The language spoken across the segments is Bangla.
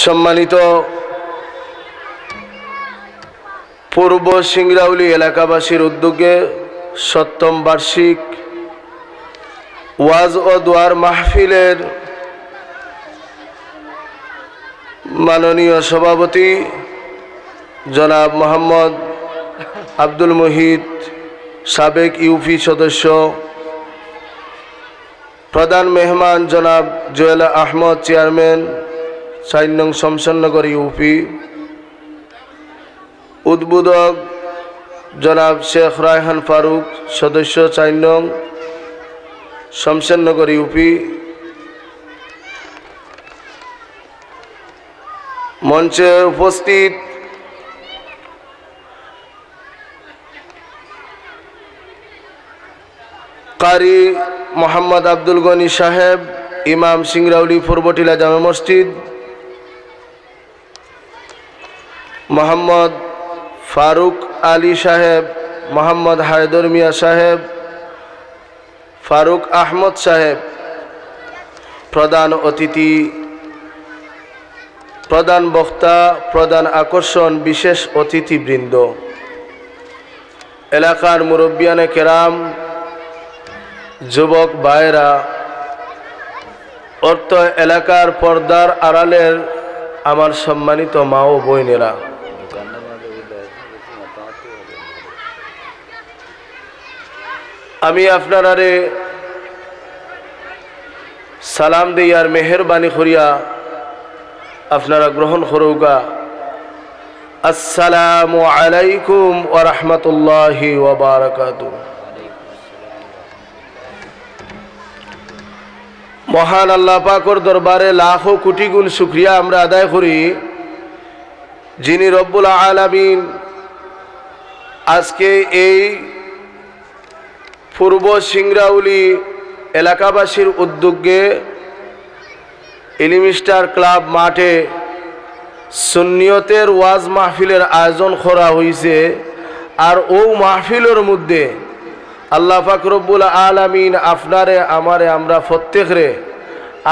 সম্মানিত পূর্ব সিংরাউলি এলাকাবাসীর উদ্যোগে ৭ম বার্ষিক ওয়াজ ও দোয়ার মাহফিলের মাননীয় সভাপতি জনাব মোহাম্মদ আব্দুল মুহিত, সাবেক ইউপি সদস্য, প্রধান মেহমান জনাব জুয়েল আহমদ, চেয়ারম্যান ৪ নং শমশাননগর ইউপি, উদ্বোধক জনাব শেখ রায়হান ফারুক, সদস্য ৪ নং শমশাননগর ইউপি, মঞ্চে উপস্থিত কারি মোহাম্মদ আব্দুল গনি সাহেব, ইমাম সিংরাউলি পূর্বটিলা জামে মসজিদ, মোহাম্মদ ফারুক আলী সাহেব, মোহাম্মদ হায়দর মিয়া সাহেব, ফারুক আহমদ সাহেব, প্রধান অতিথি, প্রধান বক্তা, প্রধান আকর্ষণ, বিশেষ অতিথিবৃন্দ, এলাকার মুরব্বিয়ানে কেরাম, যুবক ভাইরা, অর্থ এলাকার পর্দার আড়ালের আমার সম্মানিত মা ও বোনেরা, আমি আপনারারে সালাম দেই আর মেহরবানি করিয়া আপনারা গ্রহণ করুগা। আসসালামু আলাইকুম ওয়া রাহমাতুল্লাহি ওয়া বারাকাতুহু। মহান আল্লাহ পাকের দরবারে লাখো কোটি গুণ শুকরিয়া আমরা আদায় করি, যিনি রব্বুল আলামিন আজকে এই পূর্ব সিংরাউলি এলাকাবাসীর উদ্যোগে ইলমি স্টার ক্লাব মাঠে সুন্নিয়তের ওয়াজ মাহফিলের আয়োজন করা হয়েছে। আর ও মাহফিলের মধ্যে আল্লাহ পাক রব্বুল আলামিন আপনারে আমারে আমরা প্রত্যেকরে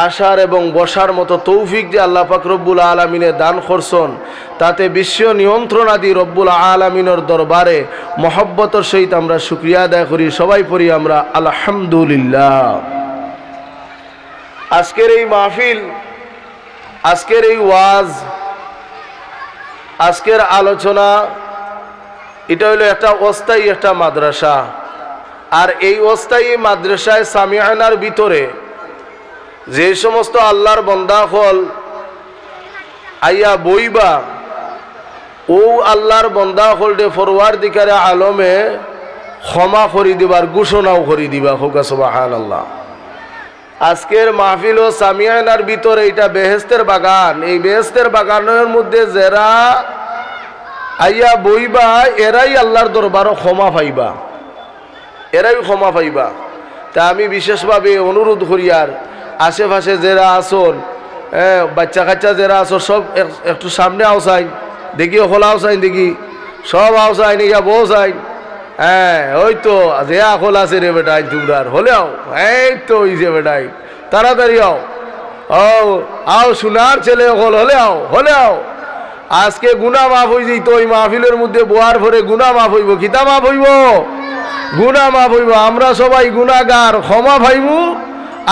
আসার এবং বসার মতো তৌফিক যে আল্লাহ পাক রব্বুল আলামিনে দান করছেন, তাতে বিশ্ব নিয়ন্ত্রণাদি রব্বুল আলামিনের দরবারে মহব্বতের সহিত আমরা শুকরিয়া আদায় করি। সবাই পড়ি আমরা আলহামদুলিল্লাহ। আজকের এই মাহফিল, আজকের এই ওয়াজ, আজকের আলোচনা, এটা হলো একটা অস্থায়ী একটা মাদ্রাসা। আর এই অস্থায়ী মাদ্রাসায় সামিয়ানার ভিতরে যে সমস্ত আল্লাহর বান্দা হল আইয়া বইবা, ও আল্লাহর বান্দা হলডে ফরওয়ারদিগারে আলমে ক্ষমা করি দিবার ঘোষণাও করি দিবা। হোক সুবহানাল্লাহ। আজকের মাহফিল ও সামিয়ানার ভিতরে এটা বেহেশতের বাগান। এই বেহেশতের বাগানের মধ্যে যারা আইয়া বইবা এরাই আল্লাহর দরবারও ক্ষমা পাইবা, এরাই ক্ষমা পাইবা। তা আমি বিশেষভাবে অনুরোধ করি আর আশেপাশে যারা আসন, বাচ্চা কাচ্চা যারা আসো সব একটু সামনে আওসাইন দেখি, হলা আওসাইন দেখি, সব আওসাইন ইয়া বউ সাইন। ওই তো যে আখল আছে রে বেটাই তোমরার হলেও, এই তো ওই যে বেটাই তাড়াতাড়ি আও, আও সোনার ছেলে হল হলেও আজকে গুনাহ মাফ হয়ে যাইতো। ওই মাহফিলের মধ্যে বোয়ার ভরে গুনাহ মাফ হইব, কিতা মাফ হইব, গুনাহ মাফ হইব। আমরা সবাই গুনাহগার, ক্ষমা পাইমু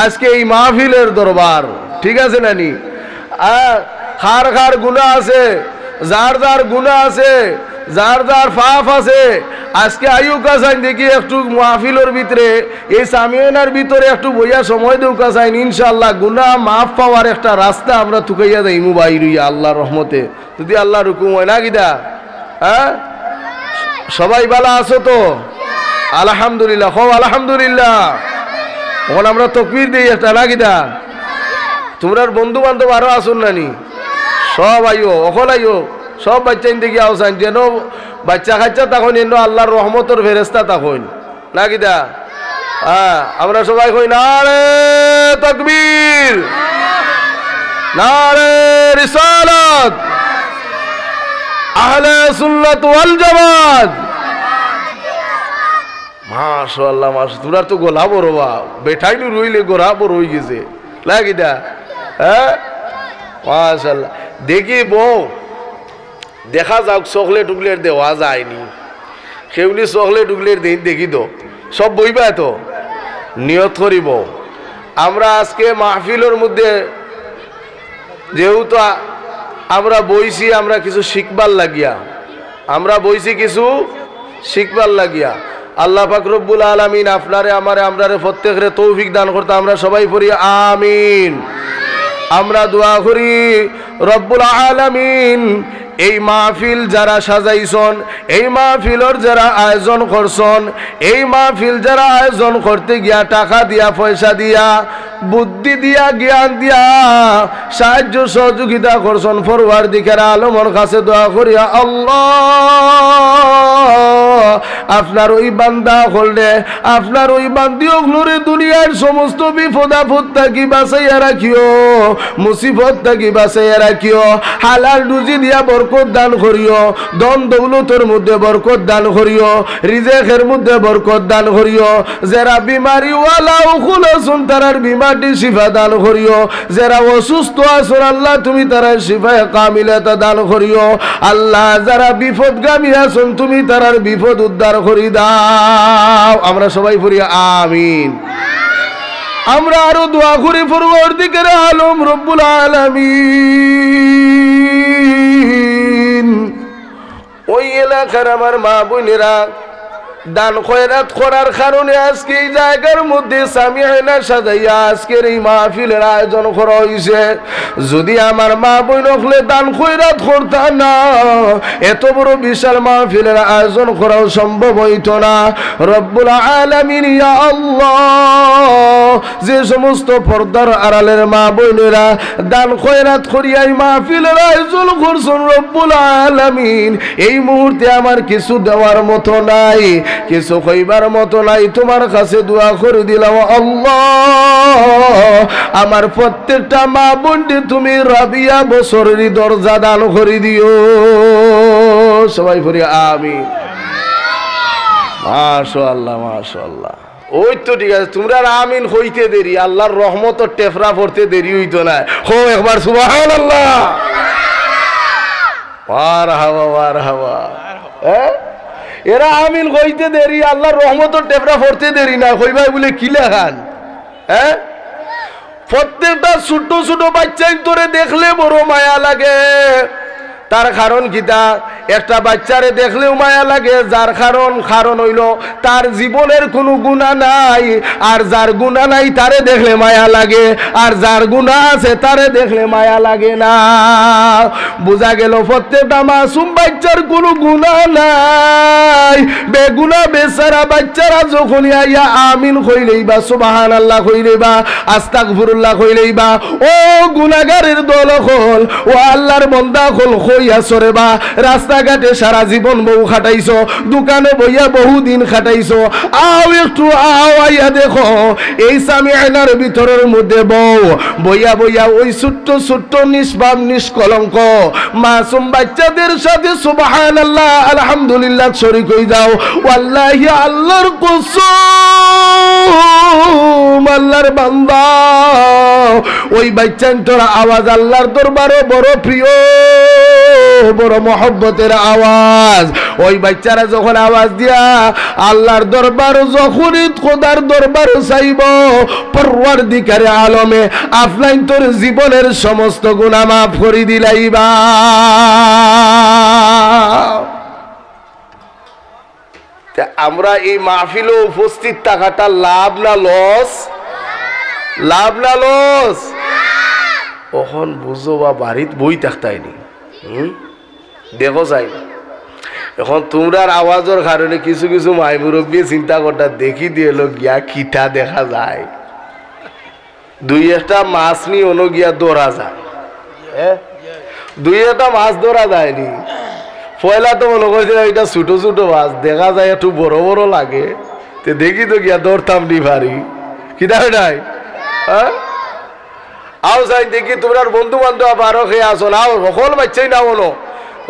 আজকে এই মাহফিলের দরবার। ঠিক আছে নানি? খার খার গুনাহ আছে, যার যার গুনাহ আছে, যার যার পাপ আছে, আজকে আইউকা চাইন দেখি একটু মাহফিলের ভিতরে, এই সামিয়ানার ভিতরে একটু বইয়া সময় দেউকা চাইন। ইনশাআল্লাহ গুনাহ মাফ পাওয়ার একটা রাস্তা আমরা তুকাইয়া যাইমু বাইরুইয়া আল্লাহর রহমতে, যদি আল্লাহর হুকুম হয় না। কিদা সবাই ভালো আছো তো? আলহামদুলিল্লাহ। হো আলহামদুলিল্লাহ। এখন আমরা তকবীর দিই একটা, না কিদা? তোমরা বন্ধু বান্ধব আরো আসুন নানি, সব আইও, অকল আইও, সব বাচ্চা দেখি আওসাইন, যেন বাচ্চা কাচ্চা তখন এন আল্লাহর রহমতর ফেরেস্তা তখন, না কিদা? আমরা সবাই কই নারে তাকবীর, নারে রিসালাত, আহলে সুন্নাত ওয়াল জামাত। মাশাআল্লাহ মাশাআল্লাহ। তোমরা তো গোলা বড় বা বেঠাইনি রইলে গোড়া বড় হয়ে গেছে, লাগিদা। মাশাআল্লাহ। দেখি বউ দেখা যাক চকলেট টুকলেট দেওয়া যায়নি, সেগুলি চকলেট টুকলেট দেখি তো সব বইবা তো নিয়ত করিব। আমরা আজকে মাহফিলের মধ্যে যেহেতু আমরা বইছি, আমরা কিছু শিখবার লাগিয়া, আমরা বইছি কিছু শিখবার লাগিয়া। আল্লাহ পাক রব্বুল আলামিন আপনারে আমারে আমরারে প্রত্যেকরে তৌফিক দান করতে। আমরা সবাই পড়ি আমিন। আমরা দোয়া করি রব্বুল আলামিন এই মাহফিল যারা সাজাইছন, এই মাহফিলর যারা আয়োজন করছন, এই মাহফিল যারা আয়োজন করতে গিয়া টাকা দিয়া, পয়সা দিয়া, বুদ্ধি দিয়া, জ্ঞান দিয়া সাহায্য সহযোগিতা করছন, পরওয়ারদিগার আলমের কাছে দোয়া করিয়া আল্লাহ আপনার ওই বান্দা হলে, আপনার ওই বান্দিও নুরে দুনিয়ার সমস্ত বিপদ আপদ থাকি বাঁচাইয়া রাখিও, মুসিবত থাকি বাঁচাইয়া রাখিও, হালাল রুজি দিয়া বরকত দান করিও, ধন দৌলতের মধ্যে বরকত দান করিও, রিজেকের মধ্যে বরকত দান করিও। যারা বিমারি ওয়ালা উকুল আছেন তারার বিমারটি শিফা দান করিও, যারা অসুস্থ আছেন আল্লাহ তুমি তারার শিফায়ে কামিলাতা দান করিও। আল্লাহ যারা বিপদগামী আছেন তুমি তারার বিপদ উদ্ধার করি দাও। আমরা সবাই পড়ি আমিন। আমরা আরো দোয়া করি পরওয়ারদিগার আলম রব্বুল আলামিন ওই এলাকার আমার মা বোনেরা দান খয়রাত করার কারণে আজকে এই জায়গার মধ্যে সামিয়ানা সাজাইয়া আজকের এই মাহফিলের আয়োজন করা হয়েছে। যদি আমার মা বোন হলে দান খয়রাত করতা না, এত বড় বিশাল মাহফিলের আয়োজন করাও সম্ভব হইত না। রব্বুল আলামিন ইয়া আল্লাহ যে সমস্ত পর্দার আড়ালের মা বোনেরা দান খয়রাত করিয়া এই মাহফিলের আয়োজন করছেন, রব্বুল আলামিন এই মুহূর্তে আমার কিছু দেওয়ার মতো নাই, কিছু কইবার মতো নাই, তোমার কাছে দোয়া করে দিলাম আল্লাহ আমার প্রত্যেকটা মা বোনকে তুমি রাবিয়া বছরের দরজা দান করে দিও। সবাই পড়ি আমিন। মাশাআল্লাহ মাশাআল্লাহ। ওই তো ঠিক আছে, তোমরা আমিন হইতে দেরি, আল্লাহর রহমতের টেফরা পড়তে দেরি হইতো না। হো একবার সুবহানাল্লাহ। মারহাবা মারহাবা। এরা আমিন কইতে দেরি, আল্লাহর রহমতের টেপরা পড়তে দেরি না, কইবাই বলে কি লেখান। হ্যাঁ, প্রত্যেকটা ছোট ছোট বাচ্চাই তোরে দেখলে বড় মায়া লাগে। তার কারণ কিতা? একটা বাচ্চারে দেখলেও মায়া লাগে, যার কারণ হইল তার জীবনের কোনো গুনাহ নাই, আর যার গুনাহ নাই তারে দেখলে মায়া লাগে, আর যার গুনাহ আছে তারে দেখলে মায়া লাগে না। বোঝা গেল প্রত্যেকটা মাসুম বাচ্চার কোনো গুনাহ নাই। বেগুনা বেচারা বাচ্চারা যখন আইয়া আমিন কইলেই বা সুবহানাল্লাহ কইলেই বা আস্তাগফিরুল্লাহ কইলেই বা ও গুনাহগারের দল হল, ও আল্লাহর বান্দা হল কইয়া সরে বা রাস্তাঘাটে সারা জীবন বউ খাটাইছো, দোকানে বইয়া বহুদিন খাটাইছো, আও একটু আও আইয়া দেখো এই সামিয়ানার ভিতরের মধ্যে বউ বইয়া বইয়া ওই ছোট্ট ছোট্ট নিষ্পাপ নিষ্কলঙ্ক মাসুম বাচ্চাদের সাথে সুবহানাল্লাহ আলহামদুলিল্লাহ শরীক হই যাও। ওয়াল্লাহি আল্লাহর কসম, আল্লাহর বান্দা ওই বাচ্চাটার আওয়াজ আল্লাহর দরবারে বড় প্রিয়, বড় মহব্বতের আওয়াজ। ওই বাচ্চারা যখন আওয়াজ দিয়া আল্লাহর দরবার যখনই খোদার দরবার চাইব, পরওয়ারদিগারে আলমে আফলাইন তোর জীবনের সমস্ত গুনাহ মাফ করে দিলাইবা। আমরা এই মাহফিলে উপস্থিত থাকাটা লাভ না লস? লাভ না লস? ওখন বুঝো বা বাড়িত বই থাকতাইনি দেখো যাই না। এখন তোমরার আওয়াজের কারণে কিছু কিছু মাই মুরব্বী চিন্তা করতা দেখি দিয়ে গিয়া কিটা দেখা যায়, দুই একটা মাছ নিয়ে অন্য গিয়া ধরা যায়, দুই একটা মাছ ধরা যায়নি। পয়লা তো মনে করছে এটা ছোট ছোট মাছ দেখা যায়, একটু বড় বড় লাগে, তো দেখি তো গিয়া ধরতাম নি পারি কিটা নাই। হ্যাঁ, আও যাই দেখি তোমরা বন্ধু বান্ধব আরো খেয়ে আসো না, সকল বাচ্চাই না বলো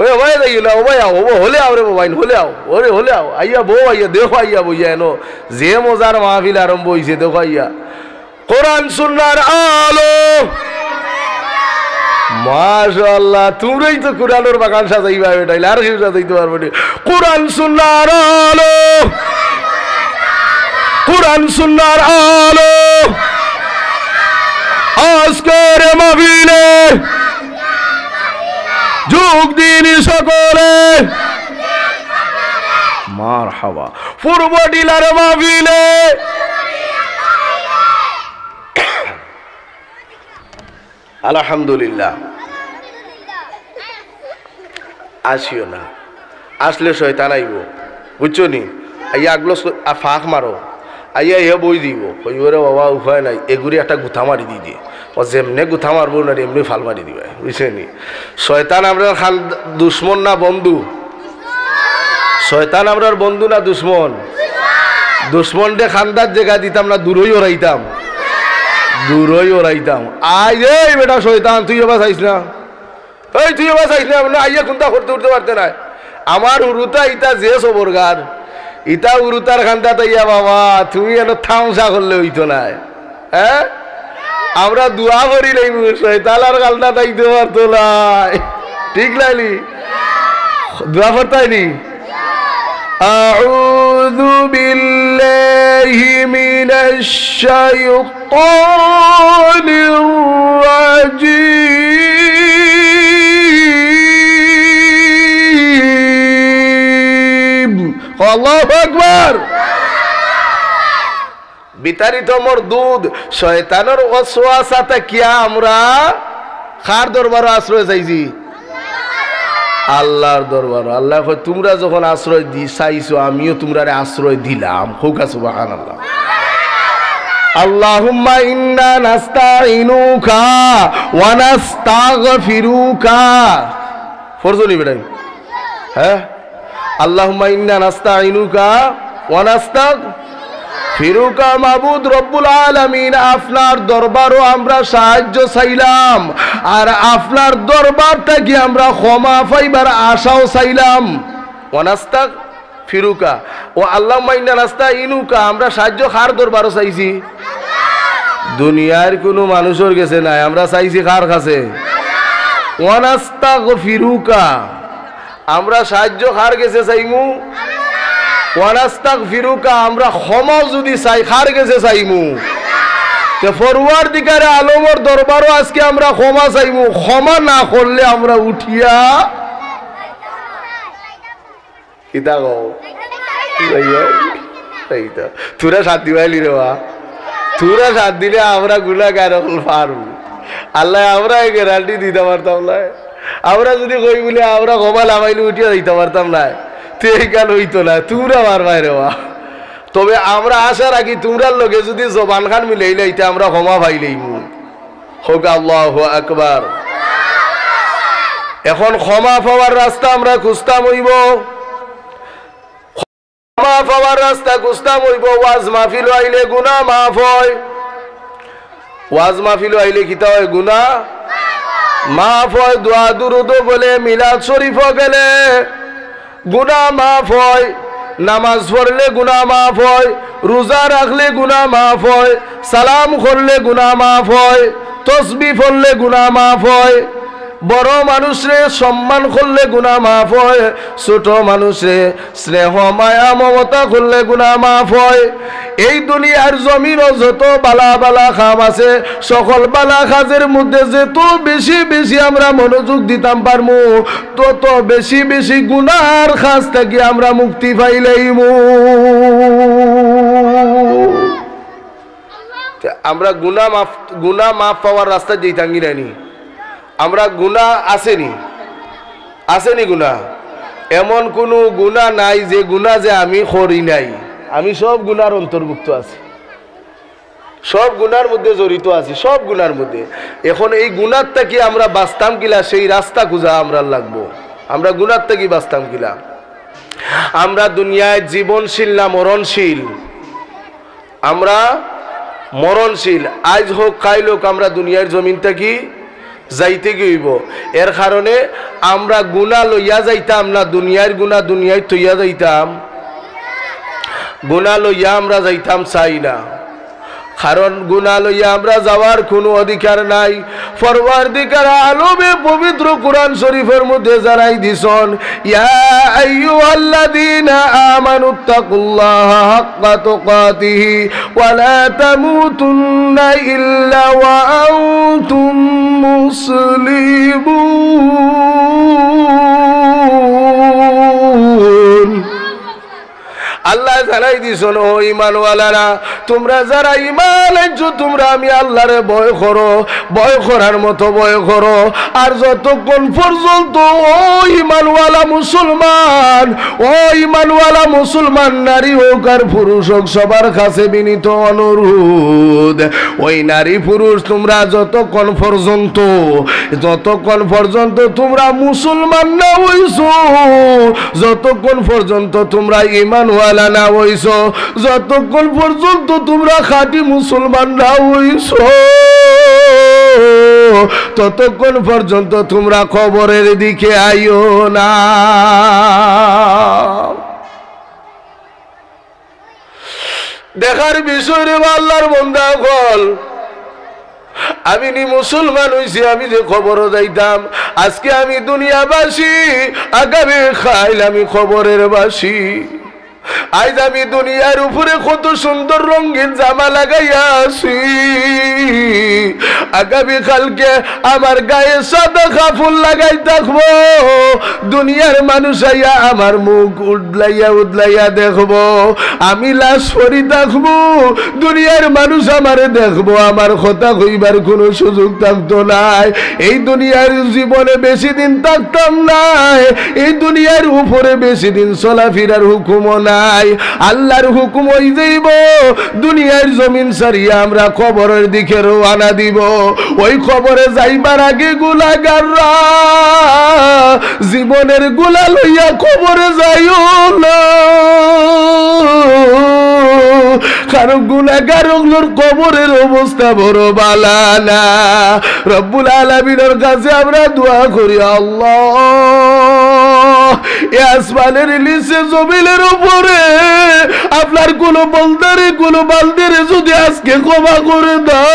ওই হয়ে যাই না, ও ভাই আও হলে আও রে মোবাইল হলে আও, ওরে হলে আও আইয়া বউ আইয়া দেখো আইয়া বইয়া এনো যে মজার মাহফিল আরম্ভ হয়েছে দেখো আইয়া। কোরআন সুন্নাহর আলো মাশাআল্লাহ, তোমরাই তো কোরআনের বাগান সাজাইবা বেটাইলে, আর কেউ সাজাইতে পারবো না। কোরআন সুন্নাহর আলো, কোরআন সুন্নাহর আলো আজকের মাহফিলে যোগ দিন সকলে। মারহাবা। পূর্ব ডিলার মাহফিলে আলহামদুলিল্লাহ। আসিও না, আসলে শয়তান আইব, বুঝছো নি? আইয়া আগলো ফাঁক মারো, আইয়া এ বই দিব, কইবরে বাবা উপায় নাই, এগুলি একটা গুথা মারি দি দিয়ে, ও যেমনে গুথা মারবো না এমনি ফাল মারি দিবে, বুঝছে নি? শয়তান আপনার খান দুশ্মন না বন্ধু? শয়তান আপনার বন্ধু না দুশ্মন? দুশ্মন দে খান্দার জায়গা দিতাম না, দূরই ওরাইতাম, দূরই ওরাইতাম। আই এই বেটা শয়তান, তুই এবার চাইস না, এই তুই এবার চাইস না, আইয়া কোনটা করতে উঠতে পারতে না। আমার উরুতা ইটা যে সবরগার, ইটা উরুতার খান্তা তাইয়া বাবা তুমি এত থামসা করলে হইতো না। হ্যাঁ, আমরা দোয়া করি নাই শয়তান আর গালটা তাইতে পারতো না, ঠিক লাইলি? দোয়া করতাইনি? আউযু বিল্লাহি মিনাশ শাইতানির রাজিম। আল্লাহু আকবার। বিতাড়িত মরদুদ শয়তানের ওয়াসওয়াসাতে কিয়া আমরা কার দরবারে আশ্রয় চাইছি? আল্লাহর দরবার। আল্লাহ কয় তোমরা যখন আশ্রয় চাইছো আমিও তোমরারে আশ্রয় দিলাম। হোকা সুবহানাল্লাহ। আল্লাহুম্মা ইন্না নাস্তাইনুকা ওয়া নাস্তাগফিরুকা। ফরজনি বেটাই, হ্যাঁ, আল্লাহুম্মা ইন্না নাস্তাইনুকা ওয়া নাস্তাগফিরুকা। মাবুদ রব্বুল আলামিন, আপনার দরবারও আমরা সাহায্য চাইলাম, আর আপনার দরবার থেকে আমরা ক্ষমা পাইবার আশাও চাইলাম। ওয়া নাস্তাগফিরুকা ও আল্লাহুম্মা ইন্না নাস্তাইনুকা, আমরা সাহায্য কার দরবারও চাইছি? দুনিয়ার কোনো মানুষের কাছে নাই, আমরা চাইছি কার কাছে? ওয়া নাস্তাগফিরুকা, আমরা সাহায্য কার কাছে চাইমু? ওয়া নাস্তাগফিরুকা, আমরা ক্ষমা যদি চাই কার কাছে চাইমু? তে পরওয়ারদিগারে আলমের দরবারও আজকে আমরা ক্ষমা চাইমু। ক্ষমা না করলে আমরা উঠিয়া কিতা গো এইটা তোরা সাথ দিবাইলি রে বা, তোরা সাথ দিলে আমরা গুনাহগার পারবো। আল্লাহ আমরা এই গ্যারান্টি দিতে পারতাম না। আমরা যদি কই বলে আমরা ক্ষমা লাগাইলে উঠিয়া দিতে পারতাম না, তো এই গান হইতো না, তোমরা পারবাই রে বা। তবে আমরা আশা রাখি তোমরার লগে যদি জবান খান মিলাইলে এটা আমরা ক্ষমা পাইলেইম। হোক আল্লাহু আকবার। এখন ক্ষমা পাওয়ার রাস্তা আমরা খুঁজতাম হইব, ক্ষমা পাওয়ার রাস্তা খুঁজতাম হইব। ওয়াজ মাহফিল আইলে গুনাহ মাফ হয়, ওয়াজ মাহফিল আইলে কিতা হয়? গুনাহ মাফ হয়। দোয়া দুরুদ বলে মিলাদ শরীফ গেলে গুনাহ মাফ হয়। নামাজ পড়লে গুনাহ মাফ হয়, রোজা রাখলে গুনাহ মাফ হয়, সালাম করলে গুনাহ মাফ হয়, তসবিহ পড়লে গুনাহ মাফ হয়, বড় মানুষরে সম্মান করলে গুনাহ মাফ হয়, ছোট মানুষরে স্নেহ মায়া মমতা করলে গুনাহ মাফ হয়। এই দুনিয়ার জমিনও যত বালা বালা কাম আছে, সকল বালা কাজের মধ্যে যত বেশি বেশি আমরা মনোযোগ দিতাম পারমু, তত বেশি বেশি গুনাহর কাজ থেকে আমরা মুক্তি পাইলাইমু। আমরা গুনাহ মাফ পাওয়ার রাস্তা যেতাম কি নানি? আমরা গুনাহ আসেনি, আসেনি গুনাহ? এমন কোনো গুনাহ নাই যে গুনাহ যে আমি করি নাই। আমি সব গুনার অন্তর্ভুক্ত আছি, সব গুনার মধ্যে জড়িত আছি, সব গুনার মধ্যে। এখন এই গুনার থেকে আমরা বাঁচতাম কিলা, সেই রাস্তা খুঁজা আমরা লাগবো। আমরা গুনার থেকে বাঁচতাম কিলা? আমরা দুনিয়ায় জীবনশীল না মরণশীল? আমরা মরণশীল। আজ হোক কাল হোক আমরা দুনিয়ার জমিন থেকে যাইতে গইব। এর কারণে আমরা গুনাহ লইয়া যাইতাম না, দুনিয়ার গুনাহ দুনিয়ায় থইয়া যাইতাম। গুনাহ লইয়া আমরা যাইতাম চাই না, কারণ গুনাহ লইয়া আমরা যাওয়ার কোনো অধিকার নাই। পরওয়ারদিগার আলমে পবিত্র কোরআন শরীফের মধ্যে জানাই দিছেন, ইয়া আইয়ুহাল্লাযীনা আমানুত্তাকুল্লাহা হাক্কা তুকাতিহি ওয়া লা তামুতুন্না ইল্লা ওয়া আনতুম মুসলিমুন। আল্লাহ জানাই দিছেন, ও ঈমানওয়ালারা, তোমরা যারা ঈমান আনছো তোমরা আমি আল্লাহরে ভয় করো, ভয় করার মতো ভয় করো। আর যতক্ষণ পর্যন্ত ও ঈমানওয়ালা মুসলমান, ও ঈমানওয়ালা মুসলমান নারী হোক আর পুরুষ হোক, সবার কাছে বিনীত অনুরোধ, ওই নারী পুরুষ তোমরা যতক্ষণ পর্যন্ত তোমরা মুসলমান না হইছো, যতক্ষণ পর্যন্ত তোমরা ঈমানওয়ালা না হইছো, যতক্ষণ পর্যন্ত তোমরা খাঁটি মুসলমান না হইছো, ততক্ষণ পর্যন্ত তোমরা কবরের দিকে আইও না। দেখার বিষয় রে আল্লাহর বান্দা গল, আমি নি মুসলমান হইছি, আমি যে খবরও যাইতাম, আজকে আমি দুনিয়াবাসী, আগামী খাইল আমি খবরের বাসী। আজ আমি দুনিয়ার উপরে কত সুন্দর রঙিন জামা লাগাইয়া আছি, আগামী কালকে আমার গায়ে সাদা কাপড় লাগাই থাকবো, দুনিয়ার মানুষ আইয়া আমার মুখ উদলাইয়া দেখবো, আমি লাশ পরি থাকবো, দুনিয়ার মানুষ আমারে দেখবো, আমার কথা কইবার কোনো সুযোগ থাকতো নাই। এই দুনিয়ার জীবনে বেশি দিন থাকতাম নাই, এই দুনিয়ার উপরে বেশি দিন চলাফেরার হুকুমও নাই। আল্লাহর হুকুম হই যাইব, দুনিয়ার জমিন ছাড়িয়া আমরা কবরের দিকে রওনা দিব। ওই কবরে যাইবার আগে গুনাহগাররা জীবনের গুনাহ লইয়া কবরে যাইও না, কারণ গুনাহগারগুলোর কবরের অবস্থা বড় বালা না। রব্বুল আলামিনের কাছে আমরা দোয়া করি, আল্লাহ এ আসমানের নিচে জমিনের উপরে আপনার কোন বান্দারে যদি আজকে ক্ষমা করে দাও,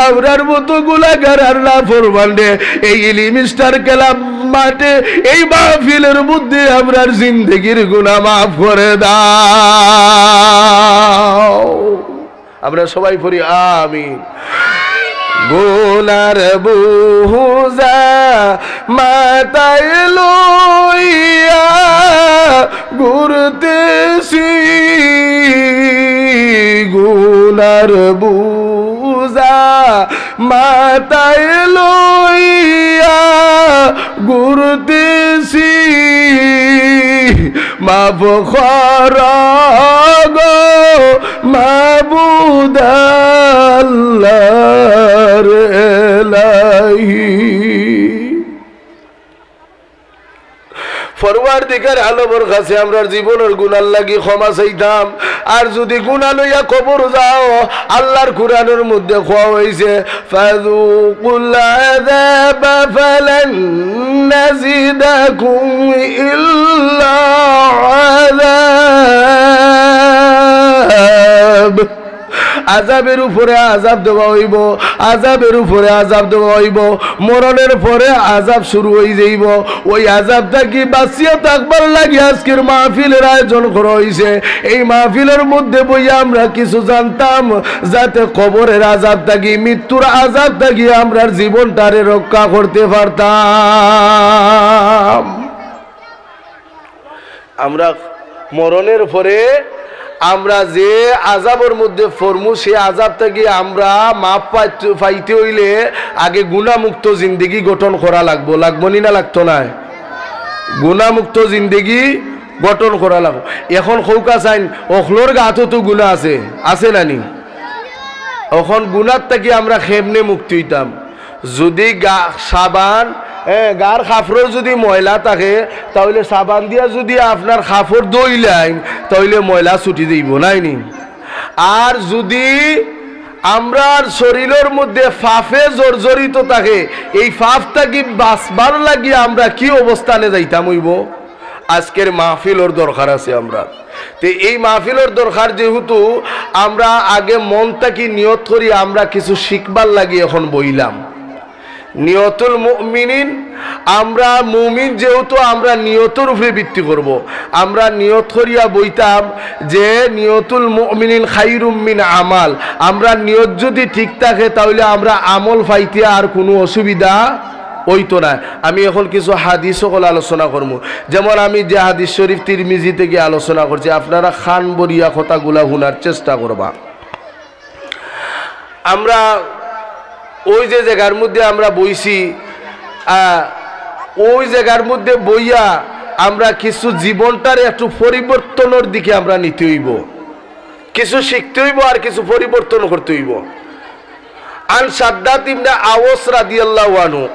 আমরার মতো গুনাহগার আর নাফরমানে এই ইলমি স্টার ক্লাব মাঠে এই মাহফিলের মধ্যে আমরার জিন্দেগির গুনাহ মাফ করে দাও। আমরা সবাই পড়ি আমিন। গুনার বুঝা মাথায় লইয়া ঘুরতেছি, গুনার বুঝা মাথায় লইয়া ঘুরতেছি, মাফ করো গো মাবুদ আল্লাহর এলাহি। পরওয়ারদিগার আলমের কাছে আমরা জীবনের গুনাহ লাগি ক্ষমা চাইতাম। আর যদি গুনাহ লইয়া কবর যাও, আল্লাহর কোরআনের মধ্যে কোয়া হইছে, ফাযুকুল আযাবা ফালান নাজিদাকুম ইল্লা আযাব। আযাবের উপরে আযাব দেওয়া হইব, আযাবের উপরে আযাব দেওয়া হইব, মরণের পরে আযাব শুরু হয়ে যাইব। ওই আযাবটা কি বাঁচিয়া থাকবার লাগে আজকের মাহফিলের আয়োজন করা হয়েছে। এই মাহফিলের মধ্যে বইয়া আমরা কিছু জানতাম, যাতে কবরের আযাব থাকি, মৃত্যুর আযাব থাকি আমরা জীবনটারে রক্ষা করতে পারতাম। আমরা মরণের পরে আমরা যে আযাবের মধ্যে ফরমু, সে আযাব থেকে আমরা মাপ পাইতে হইলে আগে গুনাহমুক্ত জিন্দেগি গঠন করা লাগবো নি না লাগতো না? গুনাহমুক্ত জিন্দেগি গঠন করা লাগবো। এখন খৌকা চাইন অখলোর গাতো তো গুনাহ আছে নানি? এখন গুনার থেকে আমরা খেমনে মুক্তি হইতাম। যদি সাবান গার কাপড় যদি ময়লা থাকে, তাহলে সাবান দিয়া যদি আপনার কাপড় ধুইলেন, তাহলে ময়লা ছুটি দিব নাইনি। আর যদি আমরা শরীরের মধ্যে ফাফে জর্জরিত থাকে, এই ফাফটা কি বাঁচবার লাগি আমরা কি অবস্থানে যাইতাম হইব? আজকের মাহফিলের দরকার আছে। আমরা তো এই মাহফিলের দরকার যেহেতু আমরা আগে মনটাকে নিয়ত করি আমরা কিছু শিখবার লাগি এখন বইলাম নিয়তুল মুমিনিন আমরা মুমিন যেহেতু আমরা নিয়তের উপরে ভিত্তি করব আমরা নিয়ত করিয়া বইতাম যে নিয়তুল মুমিনিন খায়রুম মিন আমাল আমরা নিয়ত যদি ঠিক থাকে তাহলে আমরা আমল পাইতে আর কোনো অসুবিধা হইতো না আমি এখন কিছু হাদিস সকল আলোচনা করব যেমন আমি যে হাদিস শরীফ তিরমিজি থেকে আলোচনা করছি আপনারা খান বরিয়া কথাগুলা শোনার চেষ্টা করবা আমরা ওই যে জায়গার মধ্যে আমরা বইছি ওই জায়গার মধ্যে বইয়া আমরা কিছু জীবনটার একটু পরিবর্তনের দিকে আমরা নিতে হইব কিছু শিখতে হইব আর কিছু পরিবর্তন করতে হইব আন শাদ্দাদ ইবনে আওস রাদিয়াল্লাহু আনহু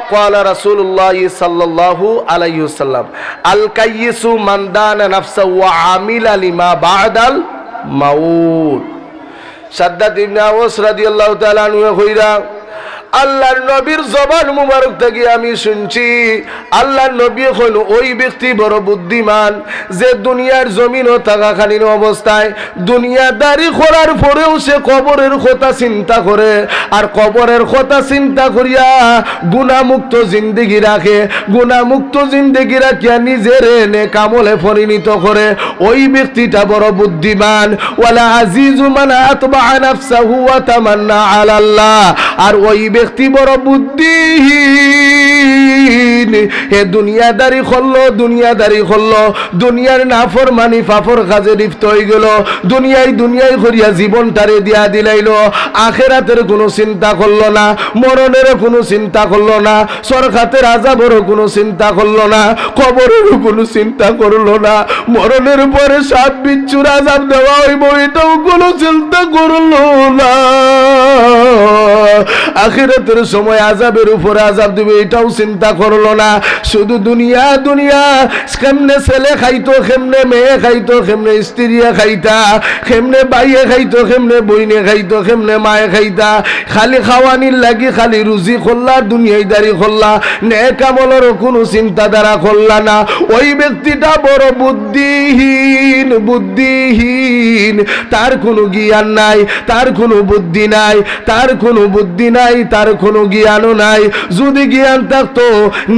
ক্বালা রাসূলুল্লাহ সাল্লাল্লাহু আলাইহি ওয়াসাল্লাম আল কাইয়িসু মান দানা নাফসাহু ওয়া আমিলা লিমা বা'দাল মাউত শাদ্দাদ ইবনে আওস রাদিয়াল্লাহু তাআলা আনহু কইরা আল্লাহর নবীর জবান মুবারক থেকে আমি শুনছি আল্লাহর নবী হলো ওই ব্যক্তি বড় বুদ্ধিমান যে দুনিয়ার জমিনও থাকাকালীন অবস্থায় দুনিয়াদারি করার পরেও সে কবরের কথা চিন্তা করে আর কবরের কথা চিন্তা করিয়া গুনাহমুক্ত জিন্দেগি রাখে গুনাহমুক্ত জিন্দেগি রাখিয়া নিজের নেক আমলে পরিণত করে ওই ব্যক্তিটা বড় বুদ্ধিমান ওয়ালা আজিজু মান আতবা নাফসাহু ওয়া তামান্না আলাল্লাহ আর ওই ব্যক্তি বড় বুদ্ধিহীন হে দুনিয়াদারি করলো দুনিয়ার নাফরমানি ফাফর কাজে লিপ্ত হয়ে গেল দুনিয়ায় করিয়া জীবনটারে দিয়া দিলাইলো আখিরাতের কোনো চিন্তা করলো না মরণের কোনো চিন্তা করলো না সরকাতের আযাবেরও কোনো চিন্তা করলো না কবরের কোনো চিন্তা করলো না মরণের পরে সাত বিচ্ছুর আযাব দেওয়া হইব এটাও কোনো চিন্তা করলো না আখিরাতের সময় আযাবের উপরে আযাব দিবে এটাও চিন্তা করলো না শুধু দুনিয়া কেমনে ছেলে খাইতো কেমনে মেয়ে খাইতো কেমনে স্ত্রী খাইতা কেমনে বাইয়ে খাইতো কেমনে বইনে খাইতো কেমনে মায়ে খাইতা খালি খাওয়ানির লাগি খালি রুজি করলা দুনিয়াদারি করলা নেক আমলের কোনো চিন্তাধারা করলা না ওই ব্যক্তিটা বড় বুদ্ধিহীন তার কোনো জ্ঞান নাই তার কোনো বুদ্ধি নাই তার কোনো জ্ঞানও নাই যদি জ্ঞান থাকতো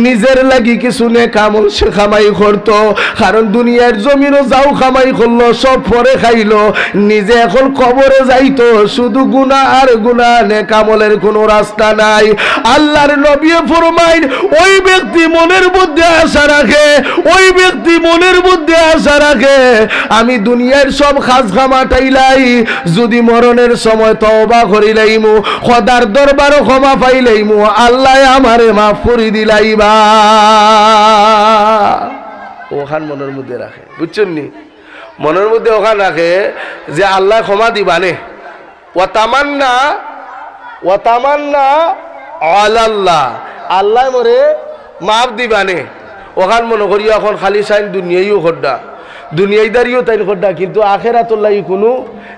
নিজের লাগি কিছু নেক আমল সে কামাই করতো কারণ দুনিয়ার জমিনও যাও কামাই করলো সব পরে খাইলো নিজে এখন কবরে যাইতো শুধু গুনাহ আর গুনাহ নেক আমলের কোনো রাস্তা নাই আল্লাহর নবী ফরমাইন ওই ব্যক্তি মনের মধ্যে আশা রাখে আমি দুনিয়ার সব কাজ কামাটাইলাই যদি মরণের সময় তওবা করিলাইমু খোদার দরবারও ক্ষমা পাইলাইমু আল্লাহ আমারে মাফ করে দিলাইবা ওখান মনের মধ্যে রাখে বুঝছেন নি মনের মধ্যে ওখান রাখে যে আল্লাহ ক্ষমা দিবানে ওয়া তামান্না আলাল্লাহ আল্লাহ মরে মাফ দিবানে ওখান মনে করি এখন খালি সাইন দুনিয়াইও খড্ডা দুনিয়াদারিও তাইন খড্ডা কিন্তু আখেরাতুর লাগি কোনো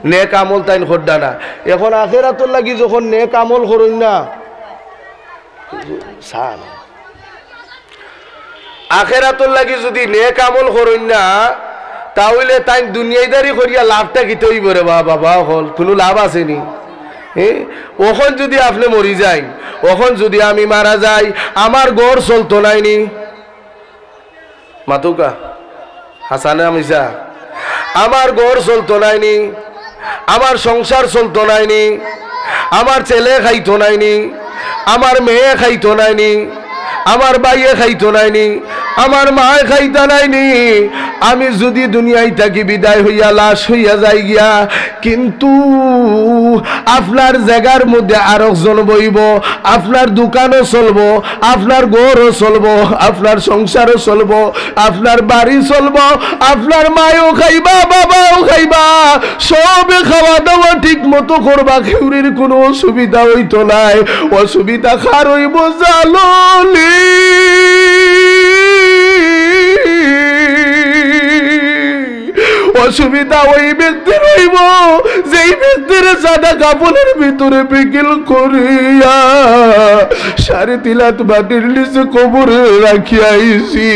নেক আমল তাইন খড্ডা না এখন আখেরাতুর লাগি যখন নেক আমল করুন না সান আখেরাতুর লাগি যদি নেক আমল করুন না তাহলে তাই দুনিয়াদারি করিয়া লাভটা কি তৈরি করে বাবা হল কোনো লাভ আসেনি ওখন যদি আপনি মরি যাই ওখন যদি আমি মারা যাই আমার ঘর চলতো নাইনি মাতুকা হাসানে আমিসা আমার ঘর চলতো নাইনি আমার সংসার চলতো নাইনি আমার ছেলে খাইতো নাইনি আমার মেয়ে খাইতো নাইনি আমার বাইয়ে খাইতো নাইনি আমার মায়ে খাইতা নাইনি আমি যদি দুনিয়ায় থাকি বিদায় হইয়া লাশ হইয়া যাই গিয়া কিন্তু আপনার জায়গার মধ্যে আরেকজন বইব আপনার দোকানও চলবো আপনার ঘরও চলবো আপনার সংসারও চলবো আপনার বাড়ি চলবো আপনার মায়ও খাইবা বাবাও খাইবা সবে খাওয়া দাওয়া ঠিক মতো করবা কেউরির কোনো অসুবিধা হইতো নাই অসুবিধা খার হইব জাললি অসুবিধা ওই ব্যক্তির হইব যেই ব্যক্তির সাদা কাপড়ের ভিতরে পিকিল করিয়া 3 লাখ মাটির নিচে কবরে রাখিয়া আইছি।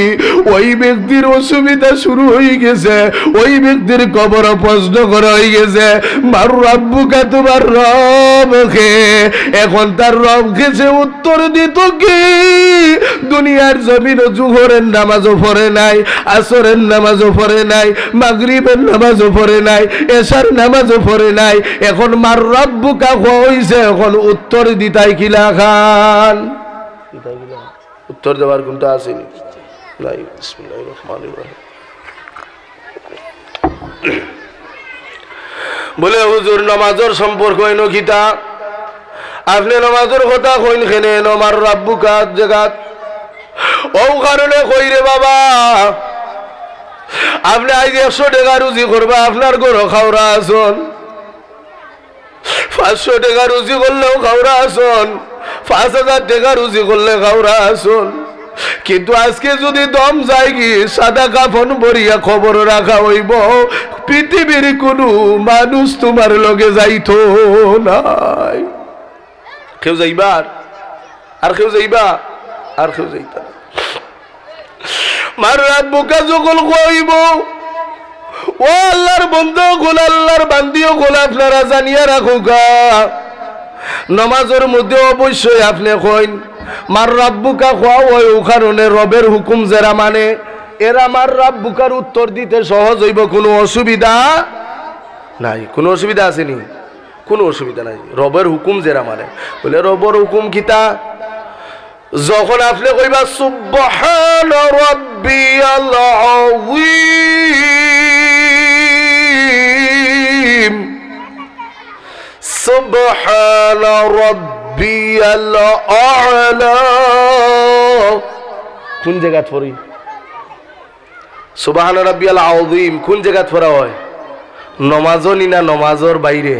ওই ব্যক্তির অসুবিধা শুরু হয়ে গেছে, ওই ব্যক্তির কবর প্রশ্ন করা হয়ে গেছে, মার রাব্বুকা, তোমার রব কে? এখন তার রব খেছে উত্তর দিত কি? দুনিয়ার জমিনে জোহরের নামাজও পড়ে নাই, আসরের নামাজও পড়ে নাই, মাগরিবের নামাজও পড়ে নাই, এশার নামাজও পড়ে নাই। এখন মার রাব্বুকা হইছে, এখন উত্তর দিতাই কিলা খান? উত্তর দেওয়ার কোনটা আসেনি নাই। বিসমিল্লাহির রহমানির রহিম। বলে হুজুর নামাজের সম্পর্ক হইন কিতা? আপনি নামাজের কথা কইন খেনে নমার রাব্বুকা জাগাত ও কারণে কই রে বাবা, আপনি আজ 100 টাকা রুজি করবা, আপনার গরো খাওয়া আসন 500 টাকা রুজি করলেও খাওয়া আসন, 5000 টাকা রুজি করলে খাওয়া আসন। কিন্তু আজকে যদি দম যায় কি সাদা কাফন ভরিয়া খবর রাখা হইব, পৃথিবীর কোনো মানুষ তোমার লগে যাইতো নাই। কেউ যাইবার আর কেউ যাইবা আর কেউ যাইতা না। মার রাব্বুকা যখন কইব, ও আল্লাহর বন্ধু গোল, আল্লাহর বান্দিও গোল, আপনারা জানিয়া রাখুকা নামাজের মধ্যে অবশ্যই আপনি কইন মার রাব্বুকা খোয়া ওই কারণে রবের হুকুম যারা মানে এরা মার রাব্বুকার উত্তর দিতে সহজ হইব, কোনো অসুবিধা নাই। কোনো অসুবিধা আসেনি? কোনো অসুবিধা নাই। রবের হুকুম যারা মানে, বলে রবের হুকুম কিতা? যখন আপনি কইবা সুবহান রাব্বিয়াল আযীম, সুবহান রাব্বিয়াল আ'লা, কোন জায়গাত পড়ি? সুবহান রাব্বিয়াল আযীম কোন জায়গাত পড়া হয়? নমাজও নি না নমাজের বাইরে?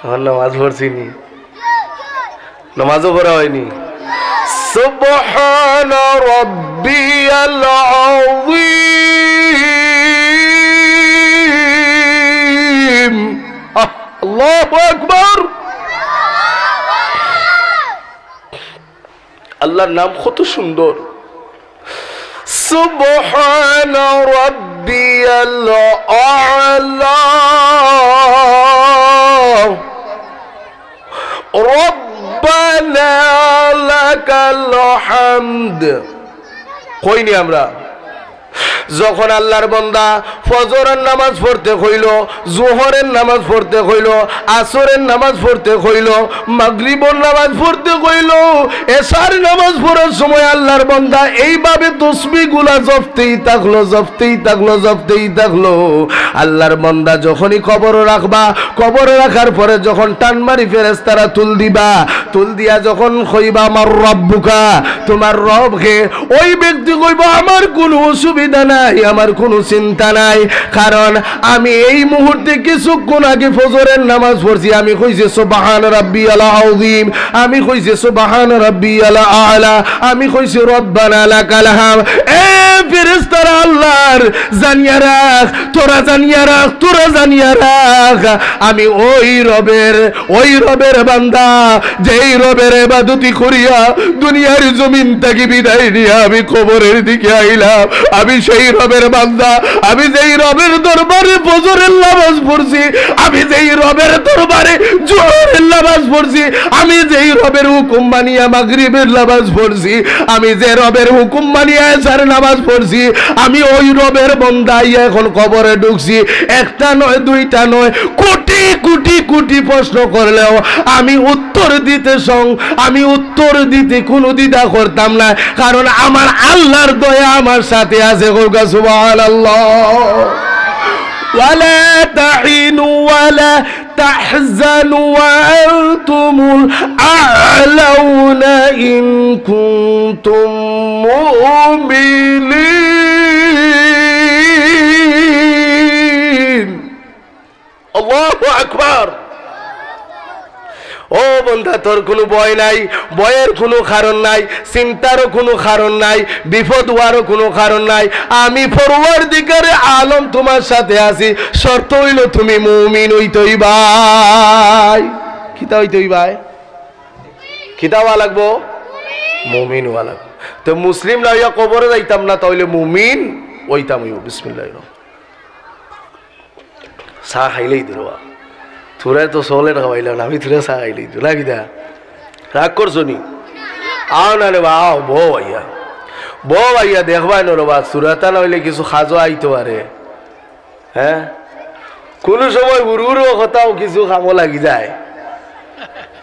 হ্যাঁ, নমাজ পড়ছি নি, নমাজও পড়া হয়নি। সুবহান রাব্বিয়াল আযীম, আল্লাহু আকবার। আল্লাহর নাম কত সুন্দর। সুবহান রাব্বিয়াল আ'লা, রব্বানা লাকাল হামদ। কইনি আমরা? যখন আল্লাহর বান্দা ফজরের নামাজ পড়তে কইল, জোহরের নামাজ পড়তে কইল, আসরের নামাজ পড়তে কইল, মাগরিবের নামাজ পড়তে কইল, এশার নামাজ পড়ার সময় আল্লাহর বান্দা এইভাবে তসবিহগুলা জপতেই থাকলো, জপতেই থাকলো, জপতেই থাকলো। আল্লাহর বান্দা যখনই কবর রাখবা, কবর রাখার পরে যখন টান মারি ফেরেশতারা তুল দিবা, তুল দিয়া যখন কইবা আমার রব্বুকা, তোমার রবকে, ওই ব্যক্তি কইবা আমার কোনো অসুবিধা নাই, আমার কোনো চিন্তা নাই, কারণ আমি এই মুহূর্তে কিছুক্ষণ আগে ফজরের নামাজ পড়ছি, আমি কইছি সুবহান রাব্বিয়াল আযীম, আমি কইছি সুবহান রাব্বিয়াল আ'লা, আমি কইছি রব্বানা লাকাল হামদ। এ ফেরেশতারা আল্লাহর জানিয়া রাখ, তোরা জানিয়া রাখ, তোরা জানিয়া রাখ, আমি ওই রবের বান্দা, যেই রবের ইবাদতি করিয়া দুনিয়ার জমিন থেকে বিদায় নিয়া আমি কবরের দিকে আইলাম, আমি সেই রবের বান্দা, আমি যেই রবের দরবারে ফজরের নামাজ পড়ছি, আমি যেই রবের দরবারে জোহরের নামাজ পড়ছি, আমি যেই রবের হুকুম মানিয়া মাগরিবের নামাজ পড়ছি, আমি যে রবের হুকুম মানিয়া এশার নামাজ পড়ছি, আমি ওই রবের বান্দা এখন কবরে ঢুকছি। একটা নয়, দুইটা নয়, কোটি কোটি কোটি প্রশ্ন করলেও আমি উত্তর দিতে কোনো দ্বিধা করতাম না, কারণ আমার আল্লাহর দয়া আমার সাথে আছে। গোগা সুবহানাল্লাহ। ওয়ালা তাহিনু ওয়ালা তাহজানু ওয়া আনতুমুল আ'লাউনা ইন কুনতুম মুমিনিন। আল্লাহু আকবার। ও বন্ধা, তোর কোনো ভয় নাই, ভয়ের কোনো কারণ নাই, চিন্তারও কোনো কারণ নাই, বিপদ হওয়ারও কোনো কারণ নাই। আমি পরওয়ারদিগারে আলম তোমার সাথে আছি, শর্ত হইল তুমি মুমিন হইতেই ভাই। কিতা হইতেই ভাই? কিতা হওয়া লাগবো? মুমিন হওয়া লাগবো। তো মুসলিম না হইয়া কবরে যাইতাম না, তাহলে মুমিন ওইতাম হইব। বিসমিল্লাহির রহমানির রহিম। চা খাইলেই দিল, তোরা তো চলে খাওয়াইল না, আমি তোরা চা খাইলেই দিল নাকি দা? রাগ করছো নি? আও না রে বা, আও বউ ভাইয়া, বউ ভাইয়া দেখবাই না রে বা, সুরাতা না হইলে কিছু খাজো আইতে পারে। হ্যাঁ, কোনো সময় গুরুরও কথাও কিছু কামো লাগি যায়,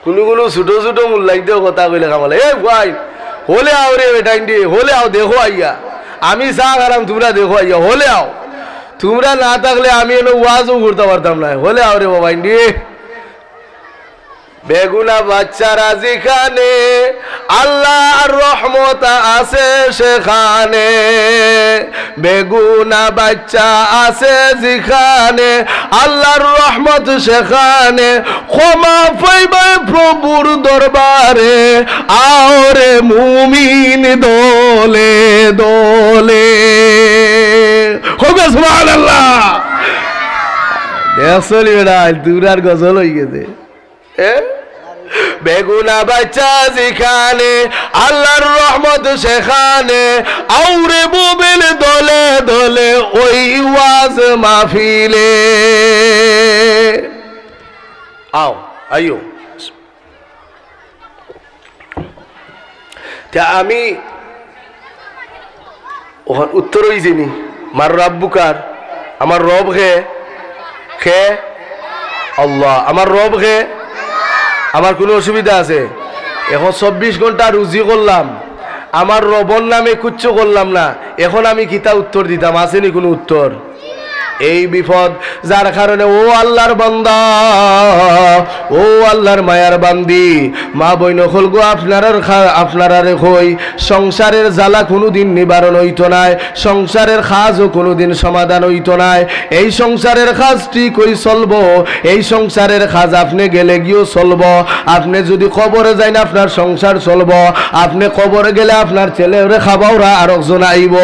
কোনো কোনো ছোট ছোট মূল্যাইতেও কথা কইলে কামো লাগে। এই ভাই হলে আও রে বেটাইন দিয়ে, হলে আও দেখো আইয়া, আমি চা খারাম তোমরা দেখো আইয়া, হলে আও। তোমরা না থাকলে আমি এনে ওয়াজও করতে পারতাম না, হলে আও রে বাবা ইন্ডিয়ে। বেগুনা বাচ্চারা যেখানে আল্লাহর রহমত আছে সেখানে, বেগুনা বাচ্চা আছে যেখানে আল্লাহর রহমত সেখানে, ক্ষমা পাইবে প্রভুর দরবারে, আওরে মুমিন দোলে দোলে। হবে সুবহানাল্লাহ। দেখলি বেটা দুরার গজল হয়ে গেছে। বেগুনা বাচ্চা যেখানে আল্লাহর রহমত সেখানে, আউরে মুমিন দলে দলে ওই ওয়াজ মাহফিলে। আও আইও। তা আমি ওখান উত্তর হইছিনি, মার রাব্বুকার, আমার রব হে খে আল্লাহ, আমার রব হে। আমার কোনো অসুবিধা আছে? এখন 24 ঘন্টা রুজি করলাম, আমার রবর নামে কুচ্ছ করলাম না, এখন আমি কিতা উত্তর দিতাম? আসেনি কোনো উত্তর? এই বিপদ, যার কারণে ও আল্লাহর বান্দা, ও আল্লাহর মায়ার বান্দি, মা বই নকল গো, আপনারারে কই সংসারের জ্বালা কোনোদিন নিবারণ হইত নাই, সংসারের কাজও কোনোদিন সমাধান হইত নাই। এই সংসারের কাজ ঠিক হই চলবো, এই সংসারের কাজ আপনি গেলে গিয়েও চলবো। আপনি যদি কবরে যাই না আপনার সংসার চলবো, আপনি কবরে গেলে আপনার ছেলেরে খাবাওরা আর একজন আইব।